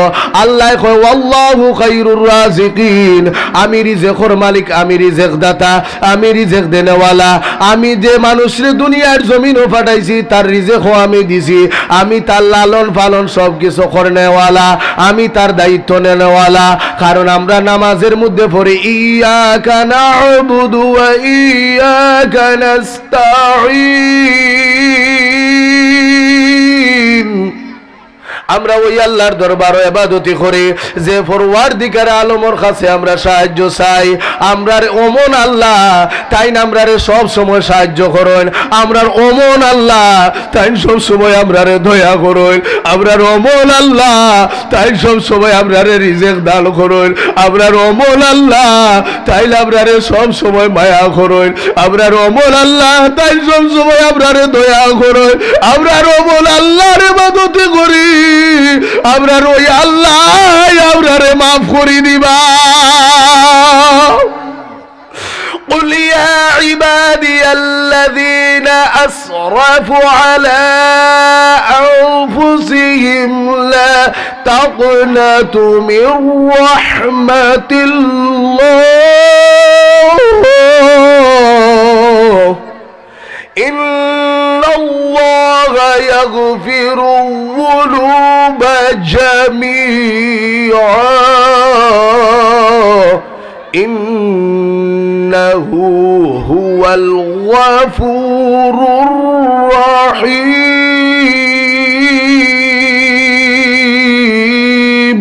আল্লাহ কয় আল্লাহু খায়রুর রাজিকিন, আমি রিজেকর মালিক, আমি রিজেক দাতা, আমি রিজেক দেনেওয়ালা। আমি যে মানুষরে দুনিয়ার জমিনও পাঠাইছি তার রিজেকও আমি দিছি, আমি তার লালন পালন সব কিছু করনেওয়ালা, আমি তার দায়িত্ব নেনেওয়ালা। কারণ আমরা নামাজের মধ্যে পড়ি ইয়াকা না'বুদু ওয়া ইয়াকা নাস্তাঈন। আমরা ওই আল্লাহর দরবারে ইবাদতি করি যে পরওয়ারদিগার আলমের কাছে আমরা সাহায্য চাই। আমরার ওমন আল্লাহ তাই আমরারে সব সময় সাহায্য করেন, আমরার ওমন আল্লাহ তাই সব সময় আমরারে দয়া করেন, আমরার ওমন আল্লাহ তাই সব সময় আমরারে রিজিক দান করেন, আমরার ওমন আল্লাহ তাই আমরারে সব সময় মায়া করেন, আমরার ওমন আল্লাহ তাই সব সময় আমরারে দয়া করেন, আমরার ওমন আল্লাহর ইবাদতি করি, আমরার ওই আল্লাহ আমরারে মাফ করে দিবা। قل يا عبادي الذين أسرفوا على أنفسهم لا تقنطوا من رحمة الله إن الله يغفر الذنوب جميعا إنه هو الغفور الرحيم।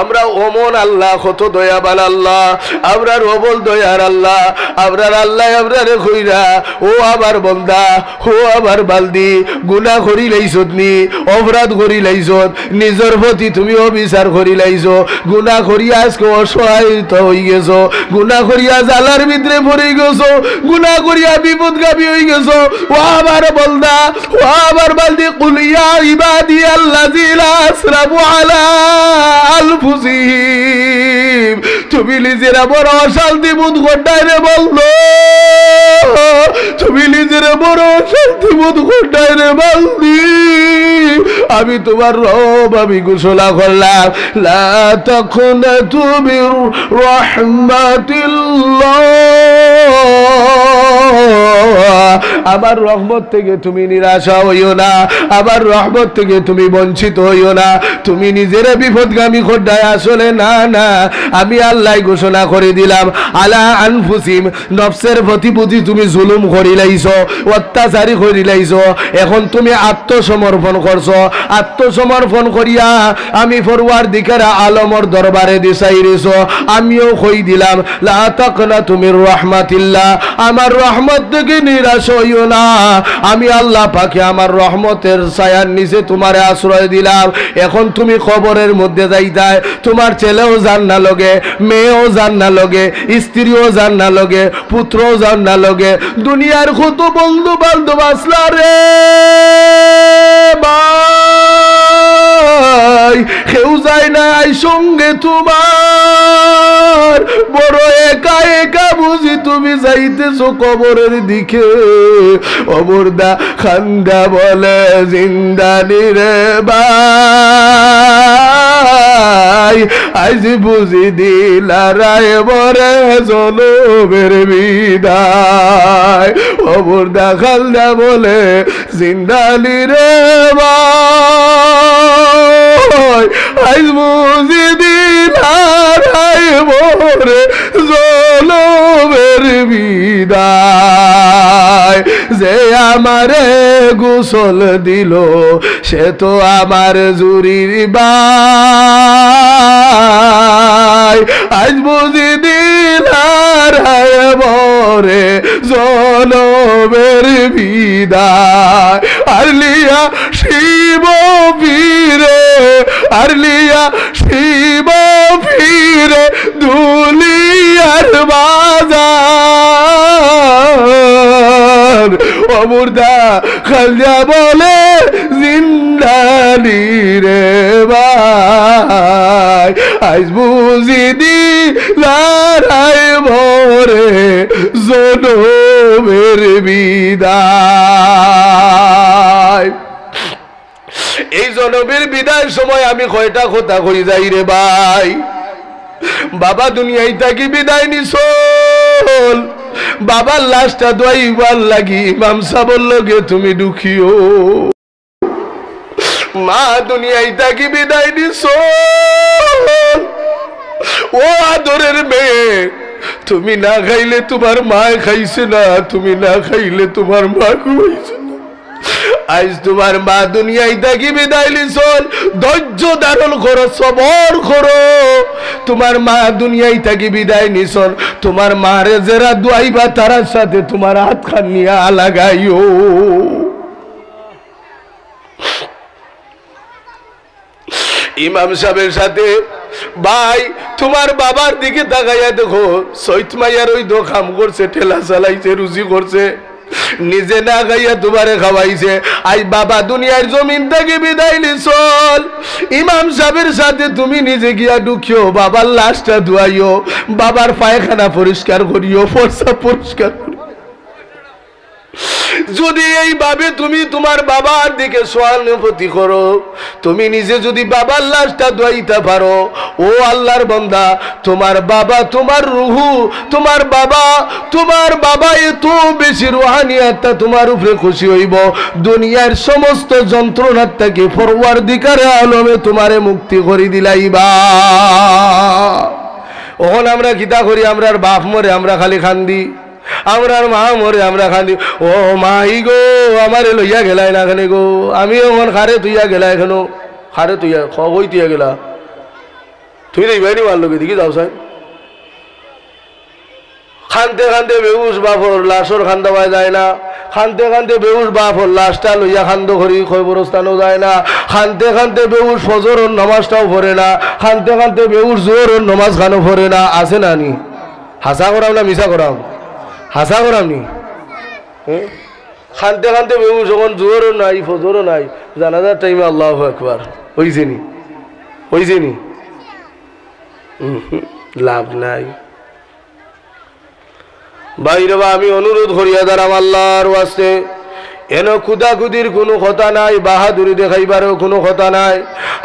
আমরা ওমন আল্লাহ, কত দয়াবান আল্লাহ, আমরা রবল দয়ার আল্লাহ, আমরার আল্লাহ আমরারে কইরা ও আমার বন্দা, ও আমার বালদি, গুনাহ করি লাইছত নি, অপরাধ করি লাইছত, নিজের প্রতি তুমি অবিচার করি লাইছো, গুনাহ করি আজকে অসহায়িত হয়ে গেছো, গুনাহ করিয়া জালার ভিতরে পড়ে গেছো, গুনাহ করিয়া বিপদগামী হয়ে গেছো। ও আমার বন্দা, ও আমার বালদি, কুল ইয়া ইবাদি আল্লাযিনা আসরাফু আলা আনফুসিহিম, তুমি নিজেরা বড় অশান্তি বোধ করতাই রে বললো, তুমি নিজেরা বড় অশান্তি বোধ করতাই রে বলদি। আমি তোমার রব, আমি ঘোষণা করলাম লা তাকুনাতু মির রাহমাতিল্লাহ, আমার রহমত থেকে তুমি নিরাশা হইও না, আমার রহমত থেকে তুমি বঞ্চিত হইও না, তুমি নিজেরা বিপদগামী খোদ্দায় আসলে না না, আমি আল্লাহ ঘোষণা করে দিলাম আলা আনফুসিম, নফসের প্রতি বুঝি তুমি জুলুম করিলাইছো, অত্যাচারী করিলাইছো, এখন তুমি আত্মসমর্পণ করছো, আত্মসমর্পণ করিয়া আমি পরওয়ারদিগার আলমর দরবারে দিছাইরেছো, আমিও কই দিলাম লা তাকনাতু মির রাহমাতিল্লাহ, আমার রহমত থেকে নিরাশ হইও না, আমি আল্লাহ পাকে আমার রহমতের ছায়ার নিচে তোমারে আশ্রয় দিলাম। এখন তুমি কবরের মধ্যে যাইতাই, তোমার ছেলেও যান না লগে, মেয়েও যান না লগে, স্ত্রীও যান না লগে, পুত্রও যান না লগে, দুনিয়ার কত বন্ধু বান্ধব আসলা রে ভাই, কেউ যায় না সঙ্গে তোমার, বড় একা একা বুঝি তুমি যাইতেছো কবরের দিকে। অমরদা খান্দা বলে জিন্দানি রে ভাই, আজ বুঝি দিলারায় বরে জনমের বিদায়। অমরদা খান্দা বলে জিন্দানি রে ভাই, আজ বুঝি দিলারায় বরে জনমের বিদায়। যে আমারে গোসল দিল সে তো আমার জুরির ভাই, আজ বুঝি দিলারায় বরে জনমের বিদায়। আরলিয়া শিব ফিরে, আরলিয়া শিব ফিরে দুলিয়ার বাজার। অমরদা খালদা বলে জিন্দানি রে ভাই, আজ বুঝি দিলারায় ভরে জনমের বিদায়। এই জনমের বিদায়ের সময় আমি কয়টা কথা কই যাই রে ভাই। বাবা দুনিয়ায় থাকি বিদায় নিছল, বাবার লাশটা দোয়াইবার লাগি ইমাম সাহেবের লগে তুমি ঢুকিও। মা দুনিয়ায় থাকি বিদায় নিছল, ও আদরের মেয়ে, তুমি না খাইলে তোমার মা খাইছে না, তুমি না খাইলে তোমার মা ঘুমাইছে না। আজ তোমার মা দুনিয়ায় থাকি বিদায় নিছল, ধৈর্য ধারণ করো, সবর করো। তোমার মা দুনিয়ায় থাকি বিদায় নিছল, তোমার মারে যারা দুয়াইবা তার সাথে তোমার হাত খান নিয়া লাগাইও। ইমাম সাহেবের সাথে ভাই তোমার বাবার দিকে তাকাইয়া দেখো, সৈত মাইয়ার ওই দোকান করছে, ঠেলা চালাইছে, রুজি করছে, নিজে না খাইয়া তোমারে খাওয়াইছে। আজ বাবা দুনিয়ার জমিন থেকে বিদায় নিছল, ইমাম সাহেবের সাথে তুমি নিজে গিয়া ঢুকিও, বাবার লাশটা ধুয়াইও, বাবার পায়খানা পরিষ্কার করিও, ফর্সা পরিষ্কার করিও। যদি এইভাবে তুমি তোমার বাবার দিকে সহানুভূতি করো, তুমি নিজে যদি বাবার লাশটা ধুয়াইতে পারো, ও আল্লাহর বান্দা, তোমার বাবা, তোমার রুহু, তোমার বাবা এত বেশি রুহানিয়াতটা তোমার উপরে খুশি হইব, দুনিয়ার সমস্ত যন্ত্রণার থেকে পরওয়ারদিগারে আলমে তোমারে মুক্তি করে দিলাইবা। ওখন আমরা কিতা করি, আমরার বাপ মরে আমরা খালি খান্দি, আমরার মা মরে আমরা খালি ও মাই গো আমারে লইয়া গেলাই না খানে গো, আমি ওখান খারে তুইয়া গেলা, এখনো খারে তুইয়া কই তুইয়া গেলা, তুই দেখবাইনি মার লোকে দেখি যাও সাই খানতে খানতে বেউস বাপর লাশর খান্দা পাওয়া যায় না, খানতে খানতে বেউস বাপর লাশটা লইয়া খান্দ করি খবরস্থানও যায় না, খানতে খানতে বেউস ফজরের নামাজটাও পড়ে না, খানতে খানতে বেউস জোহরের নামাজ খানো পড়ে না। আছে না নি? হাসা করাম না মিশা করাম? হাসা করাম নি? খানতে খানতে বেউস যখন জোহরও নাই ফজরও নাই, জানাজার টাইমে আল্লাহু আকবার হইছে নি? হইছে নি? লাভ নাই। বাইরে বা আমি অনুরোধ করিয়া দাঁড়াম আল্লাহর ওয়াস্তে, এনো কুদাকুদির কোনো কথা নাই, বাহাদুরি দেখাইবারও কোনো কথা নাই।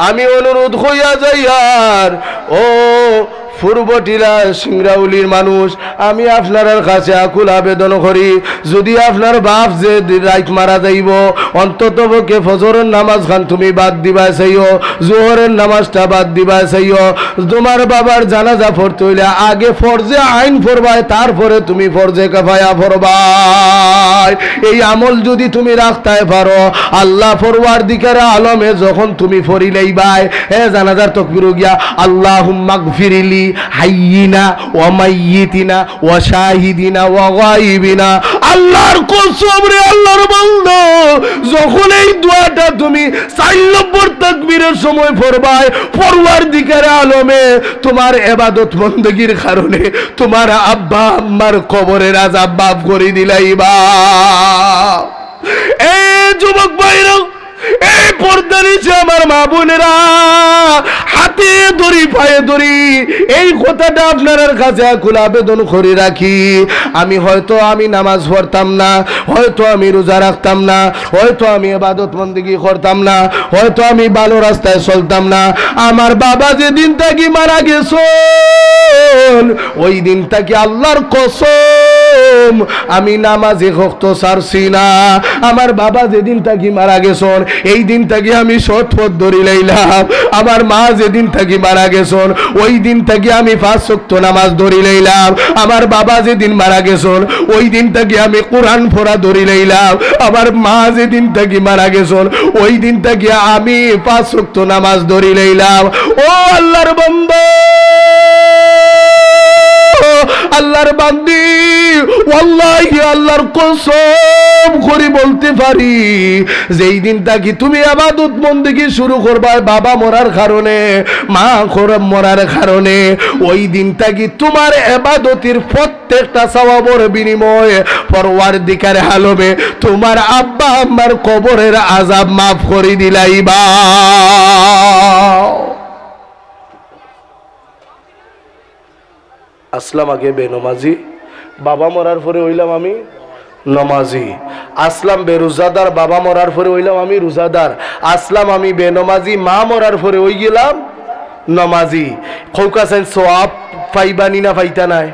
আমি অনুরোধ হইয়া যাই আর ও পূর্বটিলা সিংরাউলির মানুষ, আমি আপনার কাছে আকুল আবেদন করি, যদি আপনার বাপ যে রাইত মারা যাইব অন্তত পক্ষে ফজরের নামাজ খান তুমি বাদ দিবা চাইও, জোহরের নামাজটা বাদ দিবা চাইও। তোমার বাবার জানাজা পড়তে হইলে আগে ফরজে আইন পড়বাই, তারপরে তুমি ফরজে কাফায়া পড়বাই। এই আমল যদি তুমি রাখতে পারো, আল্লাহ পরওয়ারদিগার আলমে যখন তুমি ফরিলেইবাই হে জানাজার তাকবীর গিয়া আল্লাহুম্মা গফিরলি হাইয়িনা ওয়া মাইয়িতিনা ওয়া শাহিদিনা ওয়া গায়িবিনা। আল্লাহর কসম রে আল্লাহর বান্দা, যখন এই দোয়াটা তুমি ৪ নম্বর তাকবীরের সময় পড়বাই, পরওয়ারদিগার আলমে তোমার ইবাদত বندگির কারণে তোমার আব্বা আম্মার কবরের আযাব মাফ করে দিলাইবা। এই যুবক ভাইরা, এই পর্দা নিচে আমার মা বোনেরা, হাতে ধরি পায়ে ধরি এই কথাটা আপনার কাছে আকুল আবেদন করে রাখি। আমি নামাজ পড়তাম না, হয়তো আমি রোজা রাখতাম না, হয়তো আমি ইবাদত বندگی করতাম না, হয়তো আমি ভালো রাস্তায় চলতাম না। আমার বাবা যেদিন থেকে মারা গেছেন ওই দিন থেকে আল্লাহর কসম আমি নামাজে ওয়াক্ত ছাড়ছি না। আমার বাবা যেদিন থেকে মারা গেছেন এই দিন থেকে আমি সৎ পথ ধরে লইলাম। আমার মা যেদিন থেকে মারা গেছেন ওই দিন থেকে আমি 5 ওয়াক্ত নামাজ ধরে লইলাম। আমার বাবা যেদিন মারা গেছেন ওই দিন থেকে আমি কোরআন পড়া ধরে লইলাম। আমার মা যেদিন থেকে মারা গেছেন ওই দিন থেকে আমি 5 ওয়াক্ত নামাজ ধরে লইলাম। ও আল্লাহর বান্দা, আল্লাহর বান্দি, ওয়াল্লাহি আল্লাহর কসম করে বলতে পারি, যেই দিন থেকে তুমি ইবাদত বندگی শুরু করবা বাবা মরার কারণে, মা মরার কারণে, ওই দিন থেকে তোমার ইবাদতের প্রত্যেকটা সওয়াবের বিনিময়ে পরওয়ারদিগার আলমে তোমার আব্বা আম্মার কবরের আযাব মাফ করে দিলাইবা। আসলাম আগে বেনমাজি, বাবা মরার পরে হইলাম আমি নমাজি। আসলাম বেরোজাদার, বাবা মরার পরে হইলাম আমি রোজাদার। আসলাম আমি বেনমাজি, মা মরার পরে হই গেলাম নমাজি। খৌকাছেন সোয়াব পাইবা নি না পাইতা নাই?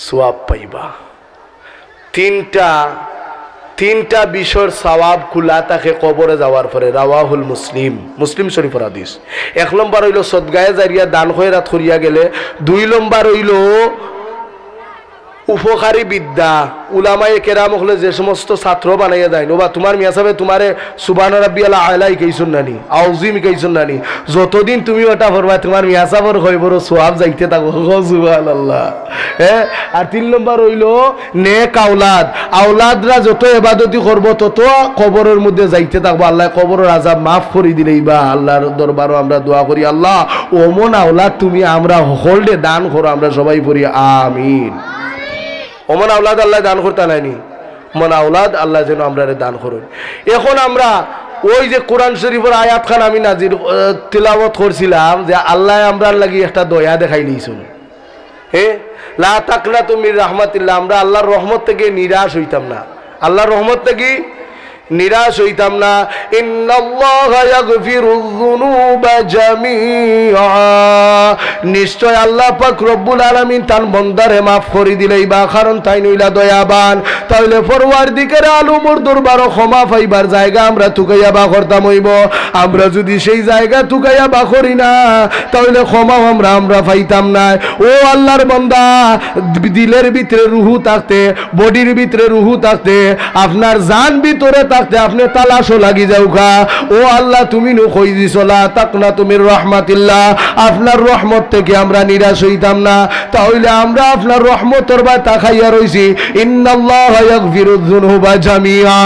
সোয়াব পাইবা। তিনটা বিষয়ের সওয়াব খোলা থাকে কবরে যাওয়ার পরে। রাওয়াহুল মুসলিম, মুসলিম শরীফের হাদিস। 1 নম্বর হইল সদগায়ে জারিয়া, দান খয়রাত করিয়া গেলে। 2 নম্বর হইল উপকারী বিদ্যা, উলামায়ে কেরাম হলে যে সমস্ত ছাত্র বানাইয়া দেয়, বা তোমার মিয়া সাহেব তোমারে সুবহান রাব্বিয়াল আলা কইছুন নানি, আউজিম কইছুন নানি, যতদিন তুমি ওটা পড়বা তোমার মিয়া সাহেবের কইবর সওয়াব যাইতে থাকো। সুবহানাল্লাহ। হ্যাঁ। আর 3 নম্বর হইল নেক আওলাদ, আওলাদরা যত ইবাদতি করব তত কবরের মধ্যে যাইতে থাকবো, আল্লাহ কবরের আযাব মাফ করে দিলেইবা। আল্লাহর দরবারও আমরা দোয়া করি, আল্লাহ ওমন আওলাদ তুমি আমরা হলডে দান করো, আমরা সবাই পড়ি আমিন। ওমন আওলাদ আল্লাহ দান করতে নাইনি, মন আওলাদ আল্লাহ যেন আমরা দান করুন। এখন আমরা ওই যে কোরআন শরীফের আয়াত খান আমি নাজির তিলাওয়াত করছিলাম যে আল্লাহ আমরা লাগি একটা দয়া দেখাই নিয়েছেন। হ্যাঁ, লা তাকনাতু মির রাহমাতিল্লাহ, আমরা আল্লাহর রহমত থেকে নিরাশ হইতাম না, আল্লাহর রহমত থেকে নিরাশ হইতাম না। ইন্নাল্লাহা ইয়াগফিরুয যুনুবা জামিআ, নিশ্চয় আল্লাহ পাক রব্বুল আলামিন তার বান্দারে মাফ করে দিলেইবা, কারণ তাই নইলা দয়াবান। তাইলে পরওয়ারদিগার আলমের দরবারে ক্ষমা পাইবার জায়গা আমরা তুকাইয়া বা করতাম হইব। আমরা যদি সেই জায়গা তুকাইয়া বা করি না তাহলে ক্ষমাও আমরা পাইতাম না। ও আল্লাহর বান্দা, দিলের ভিতরে রুহু থাকতে, বডির ভিতরে রুহু থাকতে, আপনার জান ভিতরে আপনি তালাশও লাগি যাও খা। ও আল্লাহ তুমি নো কই দিছলা তাকনা তুমি রহমাতিল্লাহ, আপনার রহমত থেকে আমরা নিরাশ হইতাম না। তাহলে আমরা আপনার রহমতের বা তাকাইয়া রইছি। ইন্নাল্লাহা ইয়াগফিরুয যুনুবা জামিআ,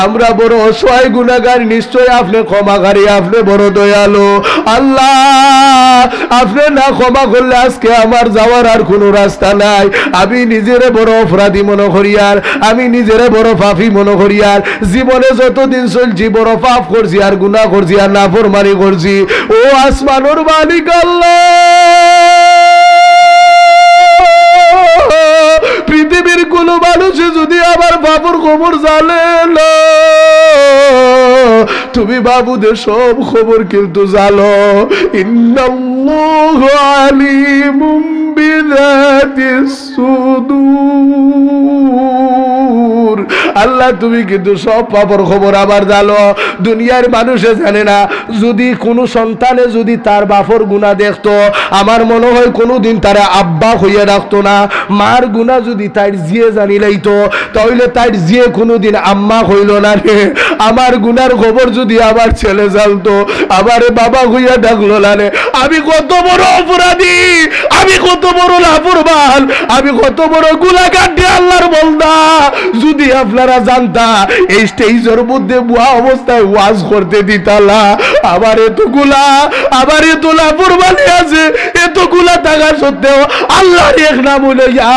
আমরা বড় অসহায় গুনাহগার, নিশ্চয় আপনি ক্ষমাকারী, আপনি বড় দয়ালু। আল্লাহ আপনি না ক্ষমা করলে আজকে আমার যাওয়ার আর কোনো রাস্তা নাই। আমি নিজেরে বড় অপরাধী মনে করি, আর আমি নিজেরে বড় পাপী মনে করি, আর জীবনে যতদিন চলছি বড় পাপ করছি আর গুনাহ করছি আর নাফরমানি করছি। ও আসমানের মালিক আল্লাহ, পৃথিবীর কোন মানুষ যদি আমার বাবুর খবর জানে না, তুমি বাবুদের সব খবর কিন্তু জানো। ইন্নাল্লাহু আলিমুম বিযাতিস সুদূর, আল্লাহ তুমি কিন্তু সব বাবুর খবর আবার জানো। দুনিয়ার মানুষে জানে না। যদি কোনো সন্তানে যদি তার বাপর গুনাহ দেখতো, আমার মনে হয় কোনোদিন তারা আব্বা হইয়া রাখতো না। মার গুনাহ যদি তার জিয়ে জানি লাইতো, তাহলে তার জিয়ে কোনোদিন আম্মা হইল না রে। আমার গুনার খবর যদি আবার ছেলে জানতো, আবার বাবা হইয়া ডাকলো না রে। আমি কত বড় অপরাধী, আমি কত বড় লাফরমান, আমি কত বড় গুনাহগার আল্লাহর বান্দা। যদি আপনারা জানতা এই স্টেজের মধ্যে বুয়া অবস্থায় ওয়াজ করতে দিতালা, আবার এতগুলা আবার এত লাফরমানি আছে, এতগুলা থাকা সত্ত্বেও আল্লাহর এক নাম হলো ইয়া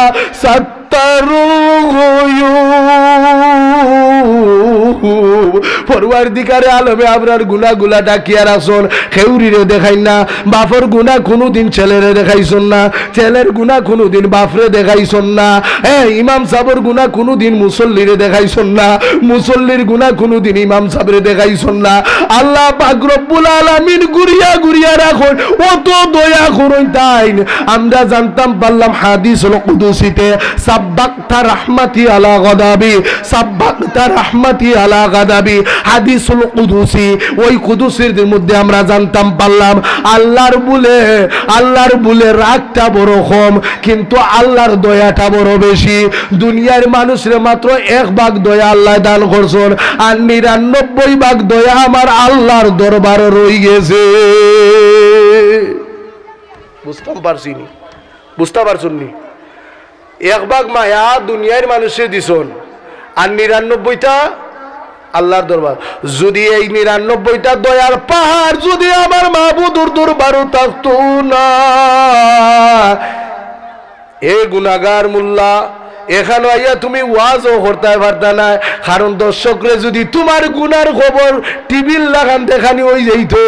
পরওয়ারদিগারে আলমে আপনার গুনাহগুলা ডাকিয়া রাখুন। খেউরিরে দেখাই না, বাপর গুনাহ কোনোদিন ছেলেরে দেখাইছন না, ছেলের গুনাহ কোনোদিন বাপরে দেখাইছন না। হ্যাঁ, ইমাম সাহেবের গুনাহ কোনোদিন মুসল্লিরে দেখাইছন না, মুসল্লির গুনাহ কোনোদিন ইমাম সাহেবরে দেখাইছন না। আল্লাহ পাক রব্বুল আলামিন ঘুরিয়া ঘুরিয়া রাখুন, অত দয়া করুন। তাই আমরা জানতাম পারলাম হাদিসুল কুদসিতে সাব্বাকতা রাহমাতি আলা গাদাবি, সাব্বাকতা রাহমাতি আলা গাদাবি, হাদিসুল কুদসি। ওই কুদসির মধ্যে আমরা জানতাম পারলাম আল্লাহর বলে রাগটা বড় কম, কিন্তু আল্লাহর দয়াটা বড় বেশি। দুনিয়ার মানুষের মাত্র 1 ভাগ দয়া আল্লাহ দান করছেন, আর 99 ভাগ দয়া আমার আল্লাহর দরবারে রয়ে গেছে। বুঝতাম পারছিনি, বুঝতে পারছুননি? 1 ভাগ মায়া দুনিয়ার মানুষে দিছন, আর 99টা আল্লাহর দরবার। যদি এই 99টা দয়ার পাহাড় যদি আমার মাহবুদুর দরবারে থাকতো না, এ গুনাহগার মোল্লা এখানে আইয়া তুমি ওয়াজও করতে পারতা না। কারণ দর্শকরে যদি তোমার গুনার খবর টিভির লাগান দেখানি হয়ে যাইতো,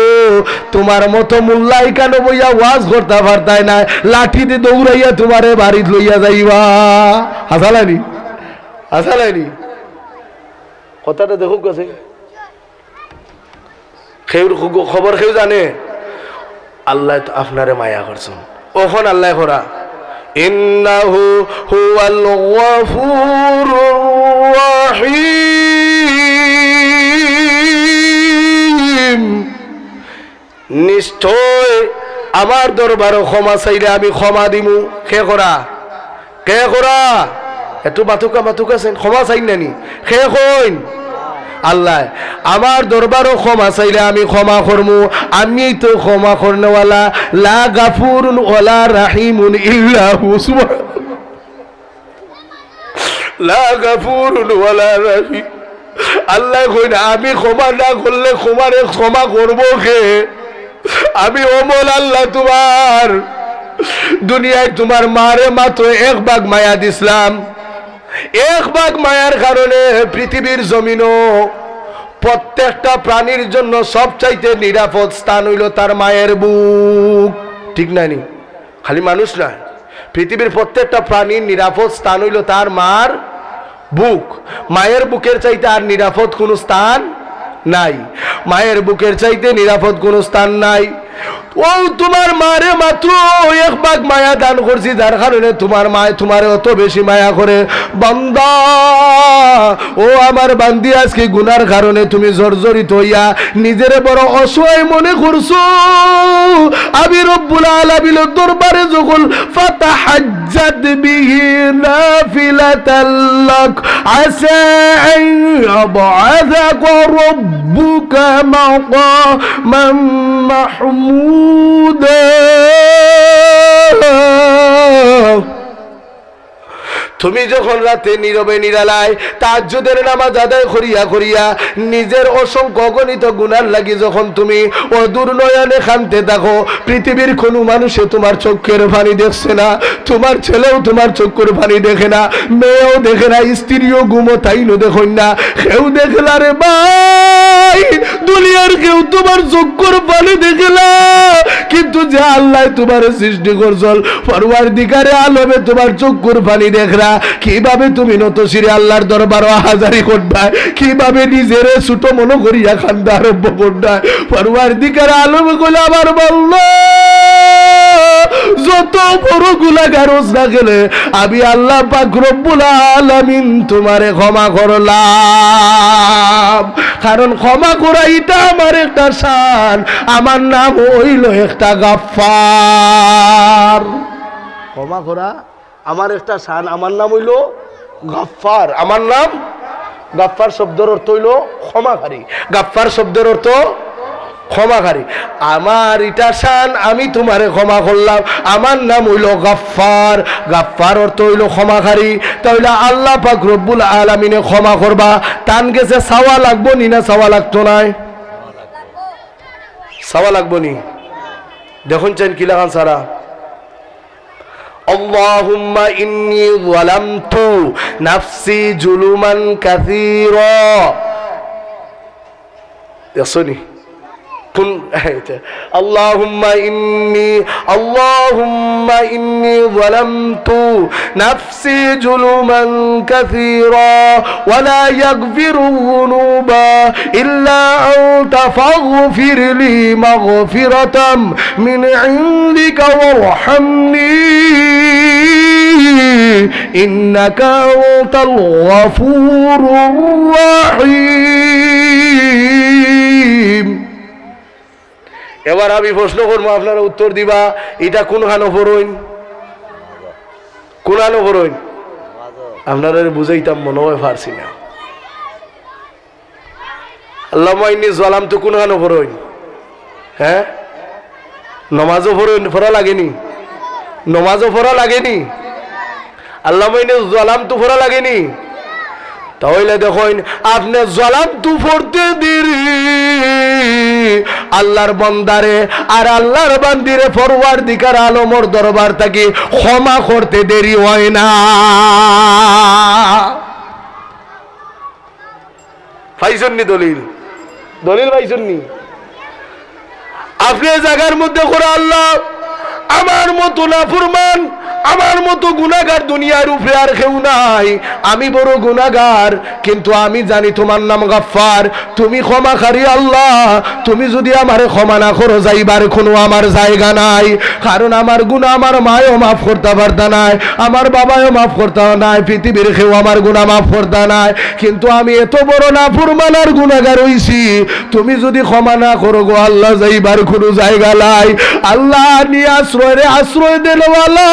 তোমার মতো মোল্লা এখানে বইয়া ওয়াজ করতে পারতাই না, লাঠিতে দৌড়াইয়া তোমারে বাড়িতে লইয়া যাইবা। হাসালানি হাসালানি কথাটা দেখুক কাছে খবর কেউ জানে? আল্লাহ তো আপনারে মায়া করছেন। ওখন আল্লাহ করা ইন্নাহু হুয়াল গফুরুর রহিম, নিশ্চয় আমার দরবারে ক্ষমা চাইলে আমি ক্ষমা দিমু। কে করা? কে করা? একটু বাতুকা আছেন, ক্ষমা চাই নানি? খে কইন আল্লাহ। আমার দরবারও ক্ষমা চাইলে আমি ক্ষমা করমু। আমি তো ক্ষমা করনেওয়ালা, লা গাফুরুন ওয়ালা রাহিমুন ইল্লা হু। লা গাফুরুন ওয়ালা রাহিম। আল্লাহ কইন আমি ক্ষমা না করলে ক্ষমারে ক্ষমা করব কে? আমি অমল আল্লাহ তোমার। দুনিয়ায় তোমার মারে মাত্র 1 ভাগ মায়া দিছিলাম। 1 ভাগ মায়ার কারণে পৃথিবীর জমিনও প্রত্যেকটা প্রাণীর জন্য সবচাইতে নিরাপদ স্থান হইল তার মায়ের বুক। ঠিক না নি? খালি মানুষ না, পৃথিবীর প্রত্যেকটা প্রাণীর নিরাপদ স্থান হইল তার মার বুক। মায়ের বুকের চাইতে আর নিরাপদ কোনো স্থান নাই, মায়ের বুকের চাইতে নিরাপদ কোনো স্থান নাই। ও তোমার মারে মাত্র 1 ভাগ মায়া দান করছি, যার কারণে তোমার মা তোমারে অত বেশি মায়া করে। বান্দা, ও আমার বান্দি, আজকে গুনার কারণে তুমি জর্জরিত হইয়া নিজের বড় অসহায় মনে করছো। আমি রব্বুল আলামিনের দরবারে যখন ফাতাহাজ্জাত বিহি নাফিলাতাল লাক আসা আন ইয়াবআযাকা রাব্বুকা মাকামান মাহমুদা, তুমি যখন রাতে নীরবে নিরালায় তাহাজ্জুদের নামাজ আদায় করিয়া করিয়া নিজের অসংখ্য অগণিত গুনার লাগি যখন তুমি অদূর নয়নে কাঁদতে থাকো, পৃথিবীর কোনো মানুষে তোমার চোখের পানি দেখছে না, তোমার ছেলেও তোমার চোখের পানি দেখে না, মেয়েও দেখে না, স্ত্রীও ঘুমো তাইনও দেখুন না, কেউ দেখে না রে ভাই। দুনিয়ার কেউ তোমার চক্ষুর পানি দেখে না, কিন্তু যে আল্লাহ তোমার সৃষ্টি করছল পরওয়ারদিগারে আলমে তোমার চক্ষুর পানি দেখরা। কিভাবে তুমি নতশিরে আল্লাহর দরবারে হাজারি করবা, কিভাবে নিজের ছোট মনে করিয়া কান্দা আরম্ভ করবা। পরওয়ারদিগারে আলমে কইলা আমার বললো যত বড় গুনাহগার হোস না গেলে আমি আল্লাহ পাক রব্বুল আলামিন তোমারে ক্ষমা করলাম। কারণ ক্ষমা করা এটা আমার একটা শান, আমার নাম হইল একটা গাফফার। ক্ষমা করা আমার একটা শান, আমার নাম হইল গাফফার। আমার নাম গাফফার শব্দের অর্থ হইল ক্ষমাকারী। গাফফার শব্দের অর্থ ক্ষমাকারী। আমার এটা শান, আমি তোমারে ক্ষমা করলাম, আমার নাম হইল গাফফার। গাফফার অর্থ হইল ক্ষমাকারী। তাহলে আল্লাহ পাক রব্বুল আলামিনে ক্ষমা করবা টান গেছে চাওয়া লাগবো নি না চাওয়া লাগতো নাই? চাওয়া লাগবো নি? দেখুন চান কি লাগান সারা আল্লাহুম্মা ইন্নী যালামতু নাফসি জুলুমান কাসীরা। দেখছনি اللهم إني ظلمت نفسي ظلما كثيرا ولا يغفر الذنوب إلا أنت فاغفر لي مغفرة من عندك وارحمني إنك أنت الغفور الرحيم। এবার আমি প্রশ্ন করবো, আপনারা উত্তর দিবা এটা কোনখানে পড়ইন, কোনখানে পড়ইন? আপনারা বুঝাইতাম মনে হয় পারছি না। আল্লাহুম্মা ইন্নী যালামতু কোনখানে পড়ইন? হ্যাঁ, নমাজও পড়া লাগেনি? নমাজও পড়া লাগেনি? আল্লাহুম্মা ইন্নী যালামতু পড়া লাগেনি? তাহলে দেখুন আপনি যালামতু পড়তে দেরি আল্লাহর বান্দারে আর আল্লাহর বান্দিরে পরওয়ারদিগার আলমের দরবার থেকে ক্ষমা করতে দেরি হয় না। পাইছেননি দলিল? দলিল পাইছেননি? আপনি জায়গার মধ্যে করে আল্লাহ আমার মতো নাফরমান, আমার মতো গুনাহগার দুনিয়ার উপরে আর কেউ নাই, আমি বড় গুনাহগার, কিন্তু আমি জানি তোমার নাম গাফফার, তুমি ক্ষমাকারী আল্লাহ। তুমি যদি আমারে ক্ষমা না করো যাইবার কোনো আমার জায়গা নাই। কারণ আমার গুনাহ আমার মায়ও মাফ করতে পারতা নাই, আমার বাবাও মাফ করতে নাই, পৃথিবীর কেউ আমার গুনাহ মাফ করতে নাই। কিন্তু আমি এত বড় নাফরমান আর গুনাহগার হইছি, তুমি যদি ক্ষমা না করো গো আল্লাহ যাইবার কোনো জায়গা নাই। আল্লাহ নিয়ে আশ্রয় দেওয়ালা,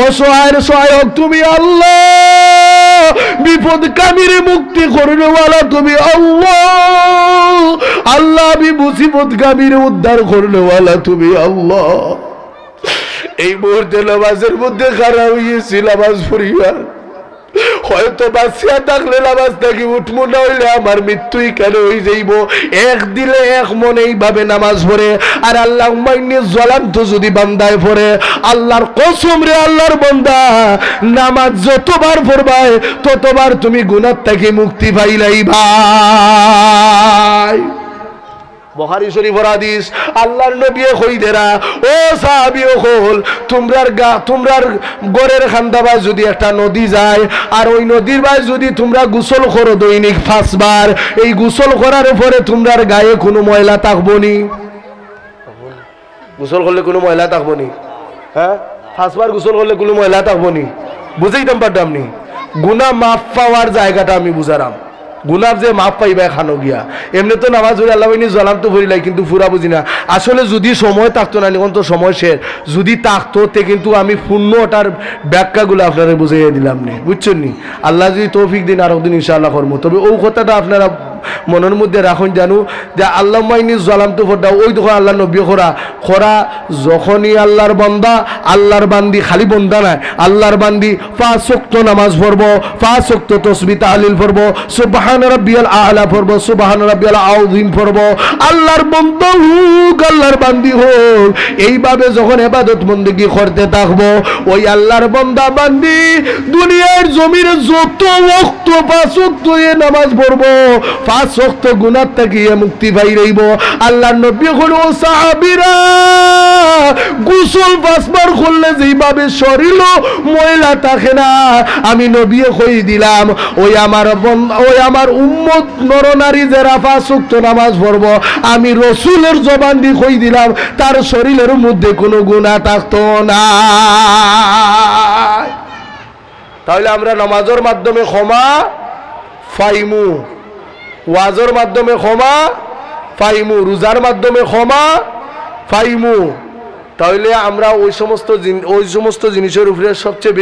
অসহায়ের সহায়ক তুমি আল্লাহ, বিপদ কামিরে মুক্তি করনেওয়ালা তুমি আল্লাহ। আল্লাহ আমি মুসিবত কামিরে উদ্ধার করনেওয়ালা তুমি আল্লাহ। এই মুহূর্তে নামাজের মধ্যে খারাপ হয়েছি, নামাজ পড়িয়া হয়তো বাঁচিয়া থাকলে নামাজ থেকে উঠবো, না হইলে আমার মৃত্যুই কেন হয়ে যাইব। এক দিলে এক মনে এইভাবে নামাজ পড়ে আর আল্লাহুম্মা ইন্নী যালামতু যদি বান্দায় পড়ে, আল্লাহর কসম রে আল্লাহর বান্দা, নামাজ যতবার পড়বাই ততবার তুমি গুনাহ থেকে মুক্তি পাইলাই ভাই। বুখারী শরীফের হাদিস, আল্লাহর নবী কইদেরা ও সাহাবীও কল, তোমরার গড়ের খান্দাবা যদি একটা নদী যায় আর ওই নদীর বাই যদি তোমরা গোসল করো দৈনিক 5 বার, এই গোসল করার পরে তোমরার গায়ে কোনো ময়লা থাকবো নি? গোসল করলে কোনো ময়লা থাকবো নি? হ্যাঁ, 5 বার গোসল করলে কোনো ময়লা থাকবো নি? বুঝাইতাম পারতাম নি? গুনাহ মাফ পাওয়ার জায়গাটা আমি বুঝারাম। গুনাহ যে মাফ পাইবা খানো গিয়া, এমনি তো নামাজ পড়ি আল্লাহ ইন্নী যালামতু পড়িলাই, কিন্তু পুরা বুঝি না। আসলে যদি সময় থাকতো না, এখন তো সময় শেষ, যদি থাকতো তে কিন্তু আমি পূর্ণ ওটার ব্যাখ্যাগুলো আপনারা বুঝাইয়া দিলাম নি, বুঝছেন নি? আল্লাহ যদি তৌফিক দিন আর একদিন ইনশাআল্লাহ করবো। তবে ওই কথাটা আপনারা মনের মধ্যে রাখুন, জানো যে আল্লাহুম্মা ইন্নী যালামতু পড়া ওই তখন আল্লাহ নবী খরা যখনই আল্লাহর বান্দা আল্লাহর বান্দি, খালি বন্দা নাই, আল্লাহর বান্দি 5 ওয়াক্ত নামাজ পড়বো, 5 ওয়াক্ত তাসবিহ তাহলিল পড়বো, সুবহান রাব্বিয়াল আ'লা পড়বো, সুবহান রাব্বিয়াল আযীম পড়বো, আল্লাহর বান্দা হোক আল্লাহর বান্দি হোক, এইভাবে যখন ইবাদত বন্দেগী করতে থাকবো, ওই আল্লাহর বান্দা বান্দি দুনিয়ার জমিনে যত ওয়াক্ত 5 ওয়াক্ত নামাজ পড়বো, পাঁচ ওয়াক্ত গুনাহ থেকে মুক্তি পাই রইব। আল্লাহর নবী হলো সাহাবীরা গোসল পাঁচবার করলে যেভাবে শরীর ময়লা থাকে না, আমি নবী কই দিলাম ওই আমার উম্মত নরনারী যারা পাঁচ ওয়াক্ত নামাজ পড়ব, আমি রসুলের জবান দিয়ে কই দিলাম তার শরীরের মধ্যে কোনো গুনাহ থাকতো না। তাহলে আমরা নামাজের মাধ্যমে ক্ষমা পাইমু, ওয়াজের মাধ্যমে ক্ষমা পাইমু, রোজার মাধ্যমে ক্ষমা পাইমু। তাহলে আমরা ওই সমস্ত জিনিসের উপরে সবচেয়ে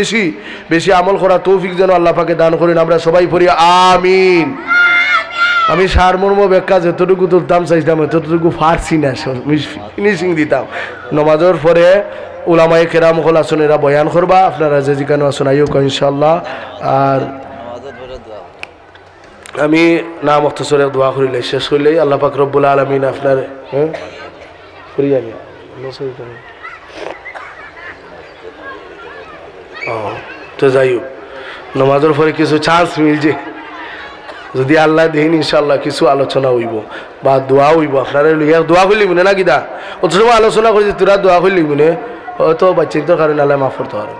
বেশি আমল করা তৌফিক যেন আল্লাহ পাকে দান করেন। আমরা সবাই পড়ি আমিন। আমি সারমর্ম ব্যাখ্যা যতটুকু তুলতাম চাইতাম এতটুকু পারছি না, ফিনিশিং দিতাম। নমাজের পরে উলামায়ে কেরাম হল আসুন, এরা বয়ান করবা, আপনারা যে যেখানে আসুন আইও ইনশাল্লাহ। আর আমি না মখতসরে দোয়া করিলে শেষ করলেই আল্লাহ পাক রব্বুল আলামিন আপনার তো যাই হোক, নমাজের পরে কিছু চান্স মিলছে, যদি আল্লাহ দিন ইনশাল্লাহ কিছু আলোচনা হইব বা দোয়া হইব। আপনারা দোয়া করলি মনে না কিনা অত সময় আলোচনা করছি, তোরা দোয়া করলি মনে হয়তো বাচ্চাদের কারণে আল্লাহ মাফ করতে পারো।